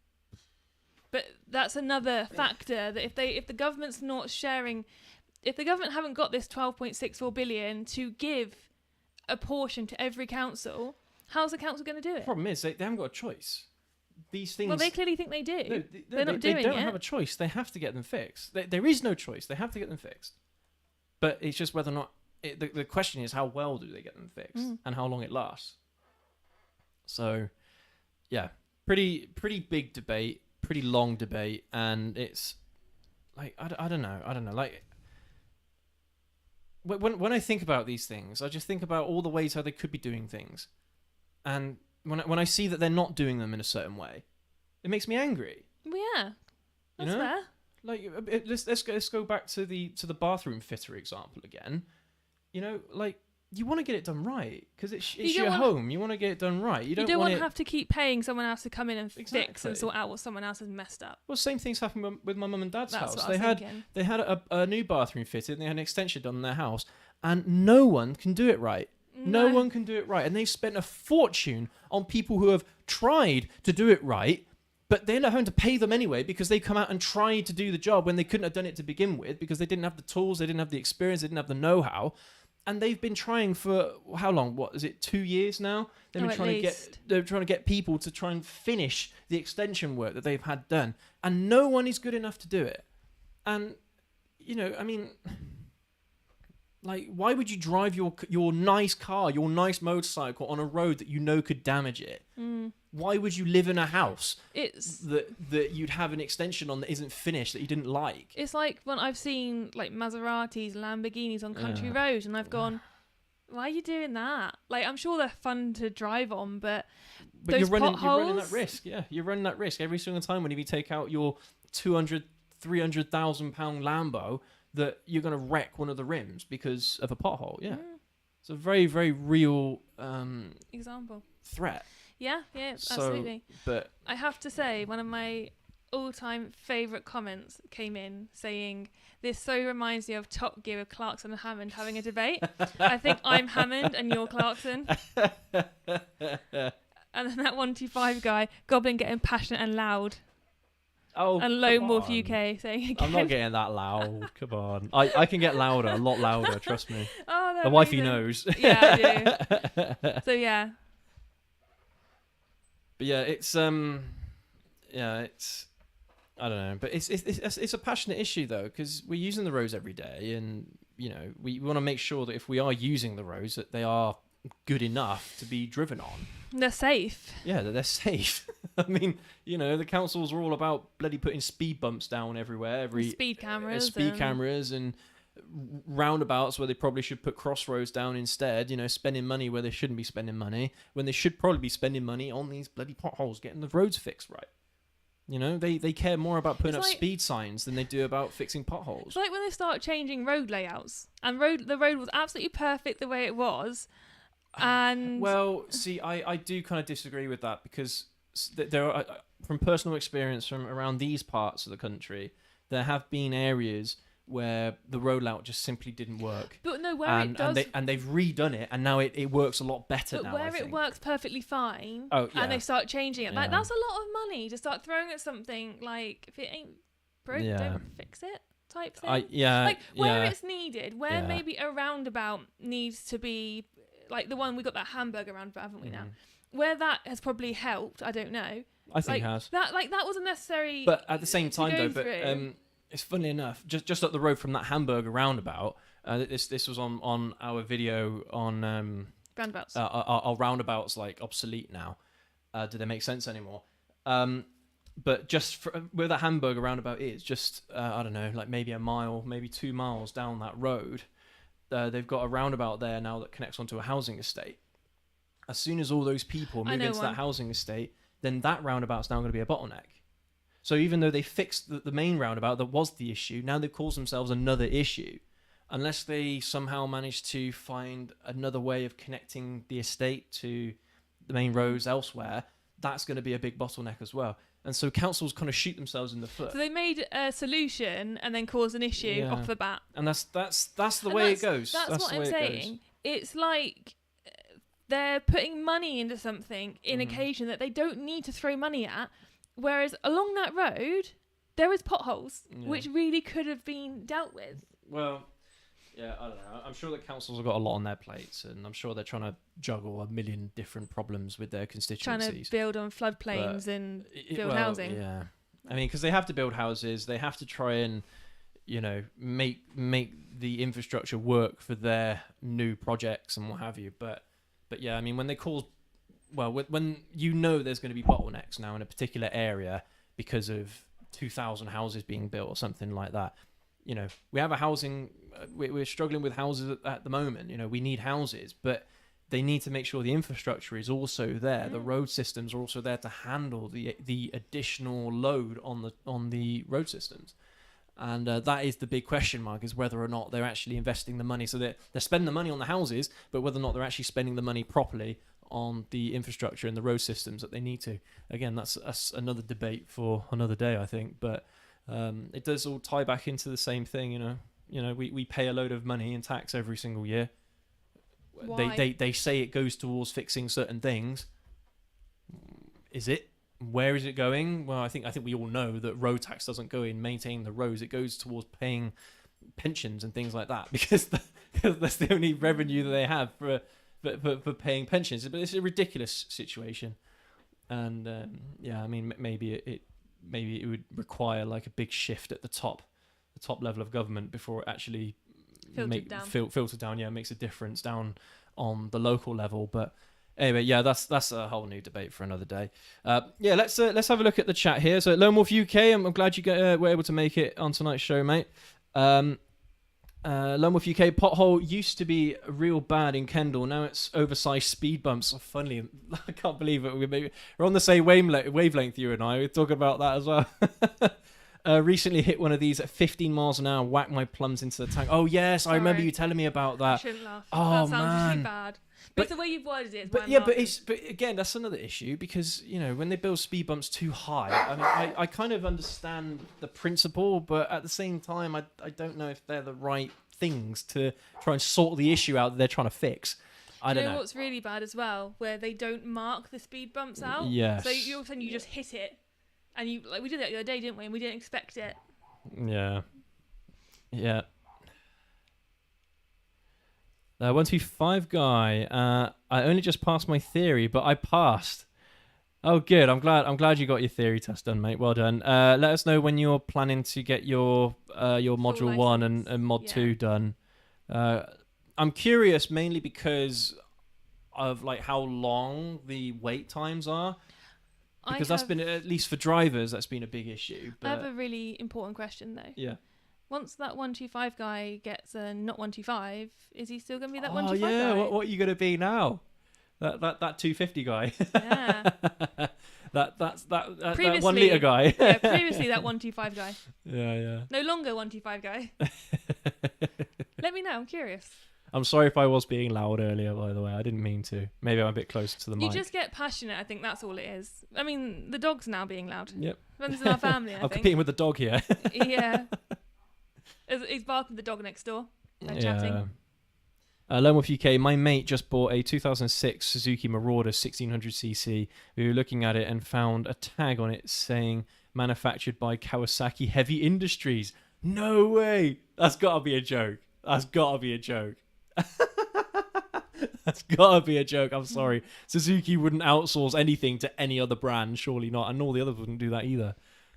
But that's another factor, that if the government's not sharing, if the government haven't got this 12.64 billion to give a portion to every council, how's the council going to do it? The problem is they haven't got a choice. These things. Well, they clearly think they do. No, they're not doing it. They don't have a choice. They have to get them fixed. There is no choice. They have to get them fixed. But it's just whether or not. The question is, how well do they get them fixed, and how long it lasts. So, yeah, pretty big debate, pretty long debate, and it's like I don't know. Like, when I think about these things, I just think about all the ways how they could be doing things, and when I see that they're not doing them in a certain way, it makes me angry. Well, yeah, that's fair. Like, let's go back to the bathroom fitter example again. Like, you want to get it done right because it's your home. You want to get it done right. You don't want to have to keep paying someone else to come in and fix and sort out what someone else has messed up. Well, same things happened with my mum and dad's house. What they had a new bathroom fitted and they had an extension done in their house, and no one can do it right. No one can do it right. And they've spent a fortune on people who have tried to do it right, but they end up having to pay them anyway because they come out and tried to do the job when they couldn't have done it to begin with because they didn't have the tools, they didn't have the experience, they didn't have the know-how. And they've been trying for how long? What is it? 2 years now? They've been trying to get people to try and finish the extension work that they've had done. And no one is good enough to do it. And, I mean, like, why would you drive your nice car, your nice motorcycle on a road that could damage it? Why would you live in a house that you'd have an extension on that isn't finished, that you didn't like? It's like when I've seen like Maseratis, Lamborghinis on country roads, and I've gone, why are you doing that? Like, I'm sure they're fun to drive on, but those you're running potholes... that risk. Yeah, you're running that risk every single time whenever you take out your 200,000, 300,000 pound Lambo, that you're going to wreck one of the rims because of a pothole. Yeah. It's a very, very real example. Threat. Yeah, absolutely. But I have to say, one of my all-time favourite comments came in saying, "This so reminds me of Top Gear with Clarkson and Hammond having a debate. I think I'm Hammond and you're Clarkson." And then that 125 guy, Goblin getting passionate and loud. Oh, and Lone Wolf UK saying again. I'm not getting that loud. Come on. I can get louder, a lot louder, trust me. Oh, the wifey knows. Yeah, I do. So, yeah. But yeah, it's I don't know, but it's a passionate issue though, because we're using the roads every day, and we want to make sure that if we are using the roads, that they are good enough to be driven on. They're safe. Yeah, that they're safe. I mean, the councils are all about bloody putting speed bumps down everywhere, Speed cameras. Cameras and roundabouts where they probably should put crossroads down instead. Spending money where they shouldn't be spending money, when they should probably be spending money on these bloody potholes, getting the roads fixed right. They care more about putting up speed signs than they do about fixing potholes. It's like when they start changing road layouts, and the road was absolutely perfect the way it was. And well, see, I do kind of disagree with that, because there are, from personal experience from around these parts of the country, there have been areas where the road layout just simply didn't work. But no, where it does, and they've redone it, and now it works a lot better now. But where it works perfectly fine, and they start changing it, like that's a lot of money to start throwing at something. Like, if it ain't broke, don't fix it, type thing. Like where it's needed, where maybe a roundabout needs to be, like the one we got that hamburger roundabout, haven't we now? Where that has probably helped, I don't know. I think it has. That wasn't necessary. But at the same time, though, it's funny enough, just up the road from that hamburger roundabout. This was on our video on roundabouts. Are roundabouts like obsolete now? Do they make sense anymore? But just where that hamburger roundabout is, just I don't know, like maybe a mile, maybe 2 miles down that road, they've got a roundabout there now that connects onto a housing estate. As soon as all those people move into that housing estate, then that roundabout's now going to be a bottleneck. So even though they fixed the main roundabout that was the issue, now they've caused themselves another issue. Unless they somehow manage to find another way of connecting the estate to the main roads elsewhere, that's going to be a big bottleneck as well. And so councils kind of shoot themselves in the foot. So they made a solution and then caused an issue off the bat. And that's the way it goes. That's what I'm saying. It's like they're putting money into something in occasion that they don't need to throw money at. Whereas along that road, there is potholes, which really could have been dealt with. Well, yeah, I don't know. I'm sure that councils have got a lot on their plates, and I'm sure they're trying to juggle a million different problems with their constituencies. Trying to build on floodplains and build housing. Yeah, I mean, because they have to build houses, they have to try and, make the infrastructure work for their new projects and what have you. But yeah, I mean, when they cause when there's going to be bottlenecks now in a particular area because of 2,000 houses being built or something like that, we have a housing, we're struggling with houses at the moment. We need houses, but they need to make sure the infrastructure is also there. The road systems are also there to handle the additional load on the road systems. And that is the big question mark, is whether or not they're actually investing the money. So they're spending the money on the houses, but whether or not they're actually spending the money properly on the infrastructure and the road systems that they need to. Again, that's another debate for another day, I think. But it does all tie back into the same thing, we pay a load of money in tax every single year. Why? They say it goes towards fixing certain things. Is it? Where is it going? Well, I think we all know that road tax doesn't go in maintaining the roads. It goes towards paying pensions and things like that, because that's the only revenue that they have for paying pensions. But it's a ridiculous situation, and I mean, maybe it would require like a big shift at the top level of government before it actually filtered down. Yeah, makes a difference down on the local level. But anyway, yeah, that's a whole new debate for another day. Let's have a look at the chat here. So Lone Wolf UK, I'm glad you were able to make it on tonight's show, mate. Lone Wolf UK, pothole used to be real bad in Kendal. Now it's oversized speed bumps. Oh, funny, I can't believe it. We're on the same wavelength, you and I. We're talking about that as well. Recently hit one of these at 15 miles an hour, whacked my plums into the tank. Oh, yes, sorry. I remember you telling me about that. I shouldn't laugh. Oh, that sounds really bad. But the way you've worded it. But again, that's another issue, because when they build speed bumps too high, I mean, I kind of understand the principle, but at the same time, I don't know if they're the right things to try and sort the issue out that they're trying to fix. I don't know. What's really bad as well, where they don't mark the speed bumps out. Yes. So all of a sudden you just hit it, and we did that the other day, didn't we? And we didn't expect it. Yeah. Yeah. 125 guy. I only just passed my theory, but I passed. Oh, good. I'm glad you got your theory test done, mate. Well done. Let us know when you're planning to get your module 1 and mod 2 done. I'm curious mainly because of like how long the wait times are. Because that's been, at least for drivers, that's been a big issue. But... I have a really important question though. Yeah. Once that 125 guy gets a not 125, is he still going to be that 125 guy? guy? What are you going to be now? That 250 guy. Yeah. that 1 litre guy. Yeah, previously that 125 guy. Yeah. No longer 125 guy. Let me know, I'm curious. I'm sorry if I was being loud earlier, by the way. I didn't mean to. Maybe I'm a bit closer to the mic. You just get passionate, I think that's all it is. I mean, the dog's now being loud. Yep. Runs in our family, I I'm think. competing with the dog here. Yeah. He's barking at the dog next door. They're chatting. Loneworth UK, my mate just bought a 2006 Suzuki Marauder 1600cc. We were looking at it and found a tag on it saying manufactured by Kawasaki Heavy Industries. No way! That's got to be a joke. That's got to be a joke. That's got to be a joke. I'm sorry. Suzuki wouldn't outsource anything to any other brand, surely not. And all the others wouldn't do that either.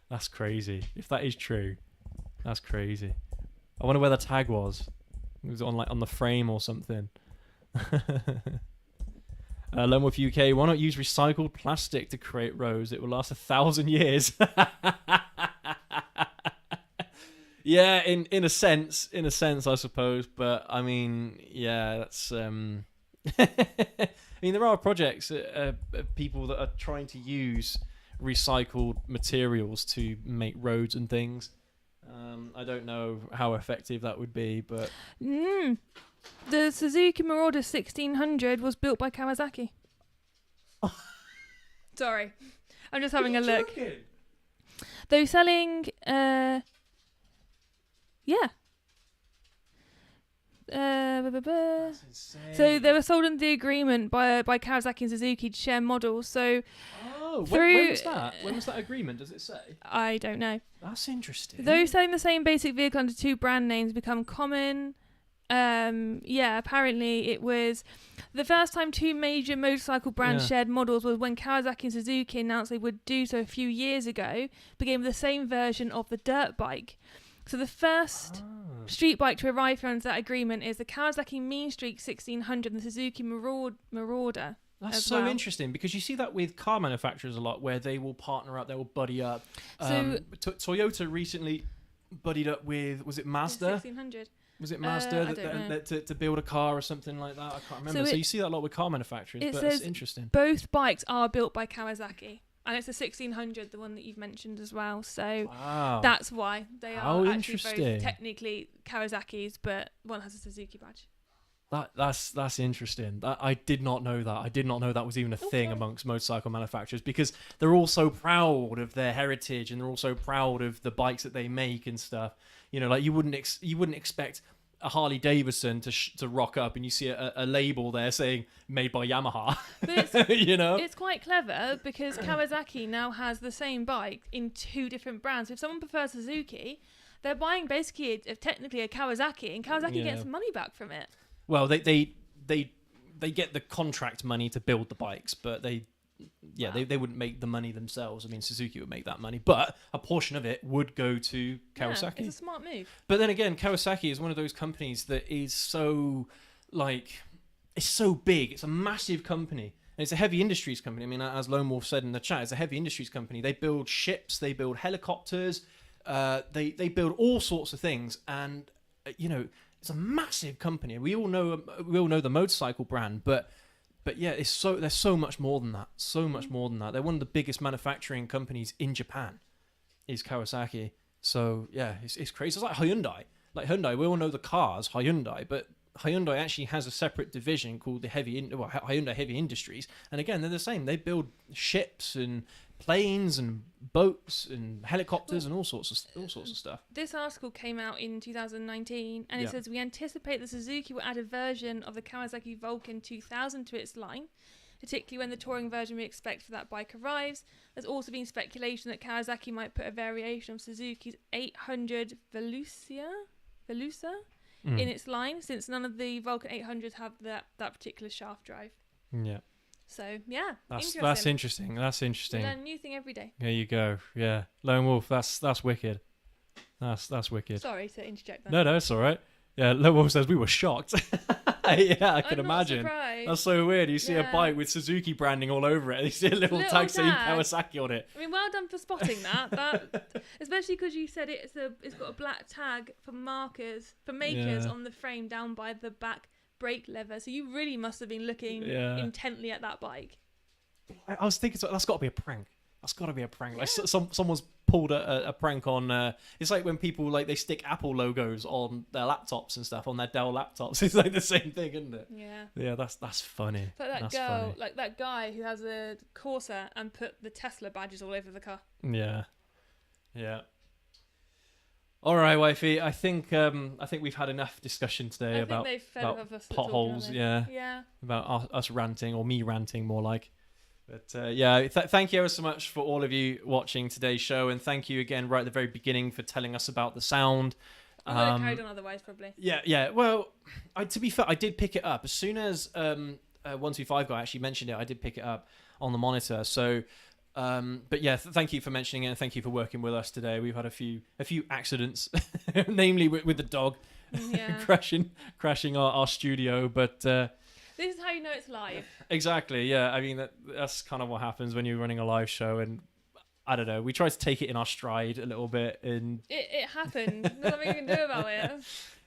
That's crazy. If that is true, that's crazy. I wonder where the tag was. It was on the frame or something. Loneworth UK, why not use recycled plastic to create roads? It will last 1,000 years. Yeah, in a sense, I suppose. But I mean, yeah, that's. I mean, there are projects, people that are trying to use recycled materials to make roads and things. I don't know how effective that would be, but... The Suzuki Marauder 1600 was built by Kawasaki. Sorry. I'm just having a look. They're selling... Yeah. That's insane. So they were sold under the agreement by Kawasaki and Suzuki to share models. So when was that? When was that agreement? Does it say? I don't know. That's interesting. Those selling the same basic vehicle under two brand names become common. Apparently it was the first time two major motorcycle brands shared models was when Kawasaki and Suzuki announced they would do so a few years ago, began with the same version of the dirt bike. So the first street bike to arrive here under that agreement is the Kawasaki Mean Streak 1600 and the Suzuki Marauder. That's so interesting because you see that with car manufacturers a lot where they will partner up, they will buddy up. Toyota recently buddied up with, was it Mazda? 1600. Was it Mazda to build a car or something like that? I can't remember. So you see that a lot with car manufacturers, but it's interesting. Both bikes are built by Kawasaki. And it's a 1600, the one that you've mentioned as well. So that's why they are actually both technically Kawasaki's, but one has a Suzuki badge. That's interesting. I did not know that. I did not know that was even a thing amongst motorcycle manufacturers because they're all so proud of their heritage and they're all so proud of the bikes that they make and stuff. You know, like you wouldn't expect a Harley Davidson to rock up and you see a label there saying made by Yamaha. But you know, it's quite clever because Kawasaki now has the same bike in two different brands. If someone prefers Suzuki, they're buying basically technically a Kawasaki, and Kawasaki gets money back from it. Well, they get the contract money to build the bikes, but they wouldn't make the money themselves. I mean, Suzuki would make that money, but a portion of it would go to Kawasaki. Yeah, it's a smart move. But then again, Kawasaki is one of those companies that is so, it's so big. It's a massive company. And it's a heavy industries company. I mean, as Lone Wolf said in the chat, it's a heavy industries company. They build ships, they build helicopters, they build all sorts of things. And, it's a massive company. We all know the motorcycle brand, but yeah, there's so much more than that. So much more than that. They're one of the biggest manufacturing companies in Japan, is Kawasaki. So yeah, it's crazy. It's like Hyundai. Like Hyundai, we all know the cars, Hyundai, but Hyundai actually has a separate division called the Hyundai Heavy Industries. And again, they're the same. They build ships and planes and boats and helicopters and all sorts of stuff. This article came out in 2019 and it says we anticipate that Suzuki will add a version of the Kawasaki Vulcan 2000 to its line, particularly when the touring version we expect for that bike arrives. There's also been speculation that Kawasaki might put a variation of Suzuki's 800 Velusa in its line, since none of the Vulcan 800s have that particular shaft drive. Yeah. So yeah, that's interesting. That's interesting. We learn a new thing every day. There you go. Yeah, Lone Wolf. That's wicked. That's wicked. Sorry to interject that. No, it's all right. Yeah, Lone Wolf says we were shocked. Yeah, I can imagine. Surprised. That's so weird. You see a bike with Suzuki branding all over it. You see a little tag saying Kawasaki on it. I mean, well done for spotting that. Especially because you said it's got a black tag for makers on the frame down by the back brake lever. So you really must have been looking intently at that bike. I was thinking that's got to be a prank. That's got to be a prank. Yeah. Like someone's pulled a prank on. It's like when people they stick Apple logos on their laptops and stuff, on their Dell laptops. It's like the same thing, isn't it? Yeah. Yeah, that's funny. It's like that girl, like that guy who has a Corsa and put the Tesla badges all over the car. Yeah. All right, wifey. I think we've had enough discussion today about potholes. Yeah. About us ranting, or me ranting more like. But thank you ever so much for all of you watching today's show, and thank you again right at the very beginning for telling us about the sound. I would have carried on otherwise, probably. Yeah. Well, to be fair, I did pick it up as soon as 125 guy actually mentioned it. I did pick it up on the monitor. So, but yeah, thank you for mentioning it, and thank you for working with us today. We've had a few accidents, namely with the dog crashing our studio, but. This is how you know it's live. Exactly, yeah. I mean, that's kind of what happens when you're running a live show, and I don't know. We try to take it in our stride a little bit, and it happened. There's nothing you can do about it.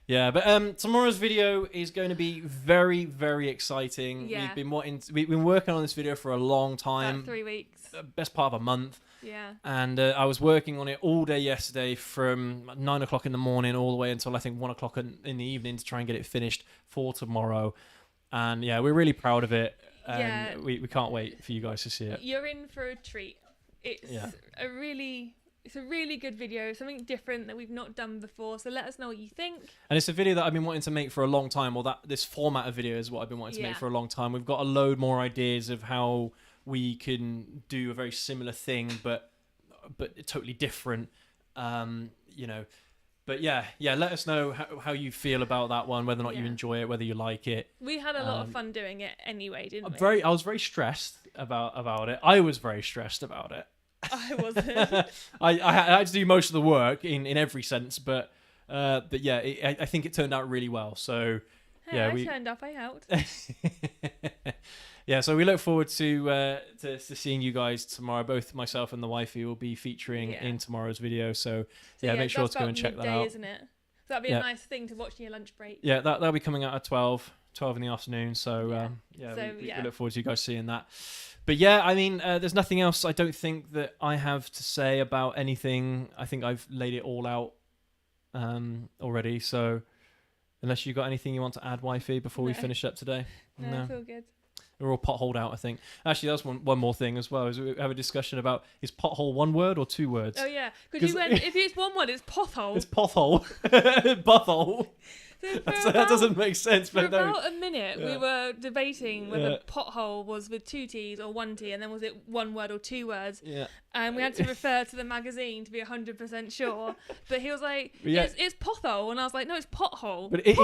Yeah, but tomorrow's video is going to be very, very exciting. Yeah. We've been working on this video for a long time. About 3 weeks. Best part of a month. Yeah. And I was working on it all day yesterday, from 9 o'clock in the morning all the way until I think 1 o'clock in the evening, to try and get it finished for tomorrow. And yeah, we're really proud of it. And we can't wait for you guys to see it. You're in for a treat. It's a really good video, something different that we've not done before. So let us know what you think. And it's a video that I've been wanting to make for a long time, or that this format of video is what I've been wanting to make for a long time. We've got a load more ideas of how we can do a very similar thing, but totally different. But yeah, let us know how you feel about that one, whether or not you enjoy it, whether you like it. We had a lot of fun doing it anyway, didn't we? I was very stressed about it. I was very stressed about it. I wasn't. I had to do most of the work in every sense, but yeah, I think it turned out really well. So I turned up, I helped. Yeah, so we look forward to seeing you guys tomorrow. Both myself and the wifey will be featuring in tomorrow's video. So make sure to go and check that out. Isn't it? So that'd be a nice thing to watch in your lunch break. Yeah, that'll be coming out at 12 in the afternoon. So we look forward to you guys seeing that. But yeah, I mean, there's nothing else I don't think that I have to say about anything. I think I've laid it all out already. So unless you've got anything you want to add, wifey, before we finish up today? No, I feel good. We're all potholed out, I think. Actually, that's one more thing as well. Is we have a discussion about, is pothole one word or two words? Oh yeah, because if it's one word, it's pothole. It's pothole. Pothole. That doesn't make sense. For about a minute, we were debating whether pothole was with two T's or one T, and then was it one word or two words? Yeah. And we had to refer to the magazine to be 100% sure. But he was like, it's pothole, and I was like, no, it's pothole. But it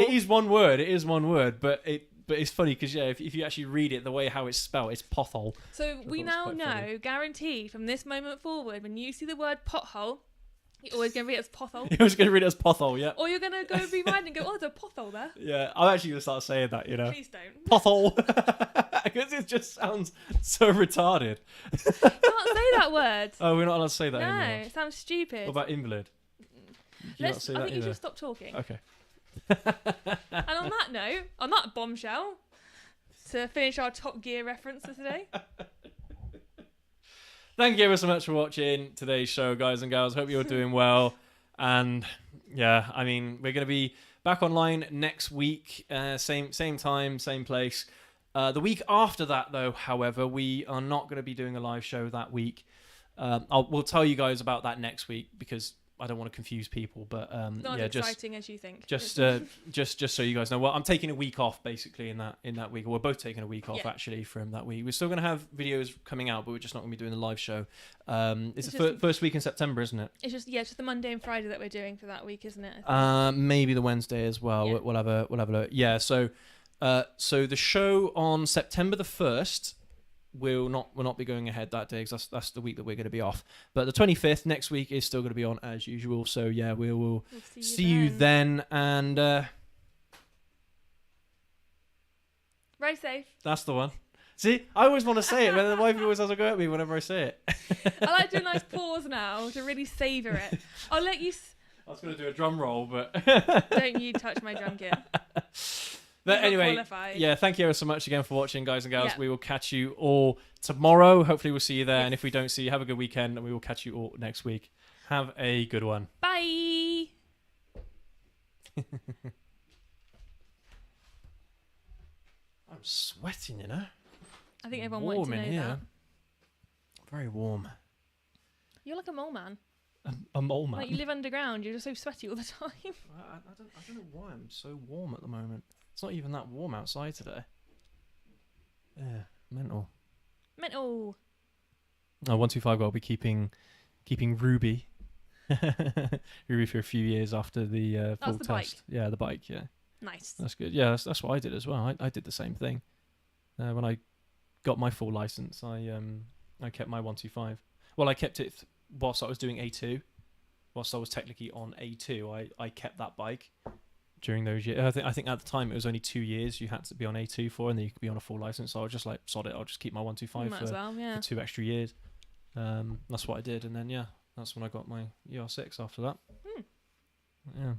is one word. It is one word, but it's funny because if you actually read it the way how it's spelled, it's pothole. So we now know, guaranteed, from this moment forward, when you see the word pothole, you're always going to read it as pothole. You're always going to read it as pothole, yeah. Or you're going to go be riding and go, oh, there's a pothole there. Yeah, I'm actually going to start saying that, Please don't. Pothole. Because it just sounds so retarded. You can't say that word. Oh, we're not allowed to say that anymore. No, it sounds stupid. What about invalid? I think you should stop talking. Okay. And on that note, on that bombshell, to finish our Top Gear references today. Thank you ever so much for watching today's show, guys and gals. Hope you're doing well. And yeah, I mean, we're going to be back online next week. Same time, same place. The week after that, though, however, we are not going to be doing a live show that week. We'll tell you guys about that next week, because I don't want to confuse people, but not as exciting as you think. Just so you guys know. Well, I'm taking a week off basically in that week. We're both taking a week off actually from that week. We're still going to have videos coming out, but we're just not going to be doing the live show. It's the first week in September, isn't it? It's just the Monday and Friday that we're doing for that week, isn't it? Maybe the Wednesday as well. Yeah. We'll have a look. Yeah. So So the show on September the 1st will not be going ahead that day, because that's the week that we're going to be off. But the 25th next week is still going to be on as usual. So yeah, we'll see you then. And ride safe. That's the one. See, I always want to say it, but the wife always has a go at me whenever I say it. I like to do a nice pause now to really savour it. I'll let you... I was going to do a drum roll, but... Don't you touch my drum kit. But anyway, yeah, thank you ever so much again for watching, guys and gals. Yeah. We will catch you all tomorrow. Hopefully we'll see you there. Yes. And if we don't see you, have a good weekend, and we will catch you all next week. Have a good one. Bye. I'm sweating, you know. I think everyone wanted to know here. that. Very warm. You're like a mole man. A mole man? Like, you live underground. You're just so sweaty all the time. I don't know why I'm so warm at the moment. It's not even that warm outside today. Yeah, mental. Mental. Oh, 125 I'll be keeping Ruby. Ruby for a few years after the full test. Bike. Yeah, the bike, yeah. Nice. That's good. Yeah, that's what I did as well. I did the same thing. When I got my full license, I kept my 125. Well, I kept it whilst I was doing A2. Whilst I was technically on A2, I kept that bike during those years. I think at the time it was only 2 years you had to be on A2 for, and then you could be on a full license. So I was just like, sod it, I'll just keep my 125 for 2 extra years. That's what I did, and then yeah, that's when I got my ER6 after that. Yeah.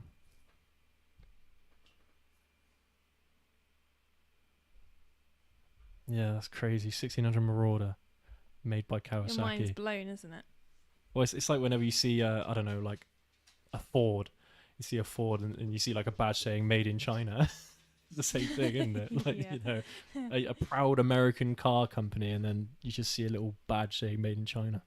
Yeah, that's crazy. 1600 Marauder, made by Kawasaki. Your mind's blown, isn't it? Well, it's like whenever you see, I don't know, like a Ford. You see a Ford and you see like a badge saying "Made in China." It's the same thing, isn't it? Like, you know, a proud American car company, and then you just see a little badge saying "Made in China."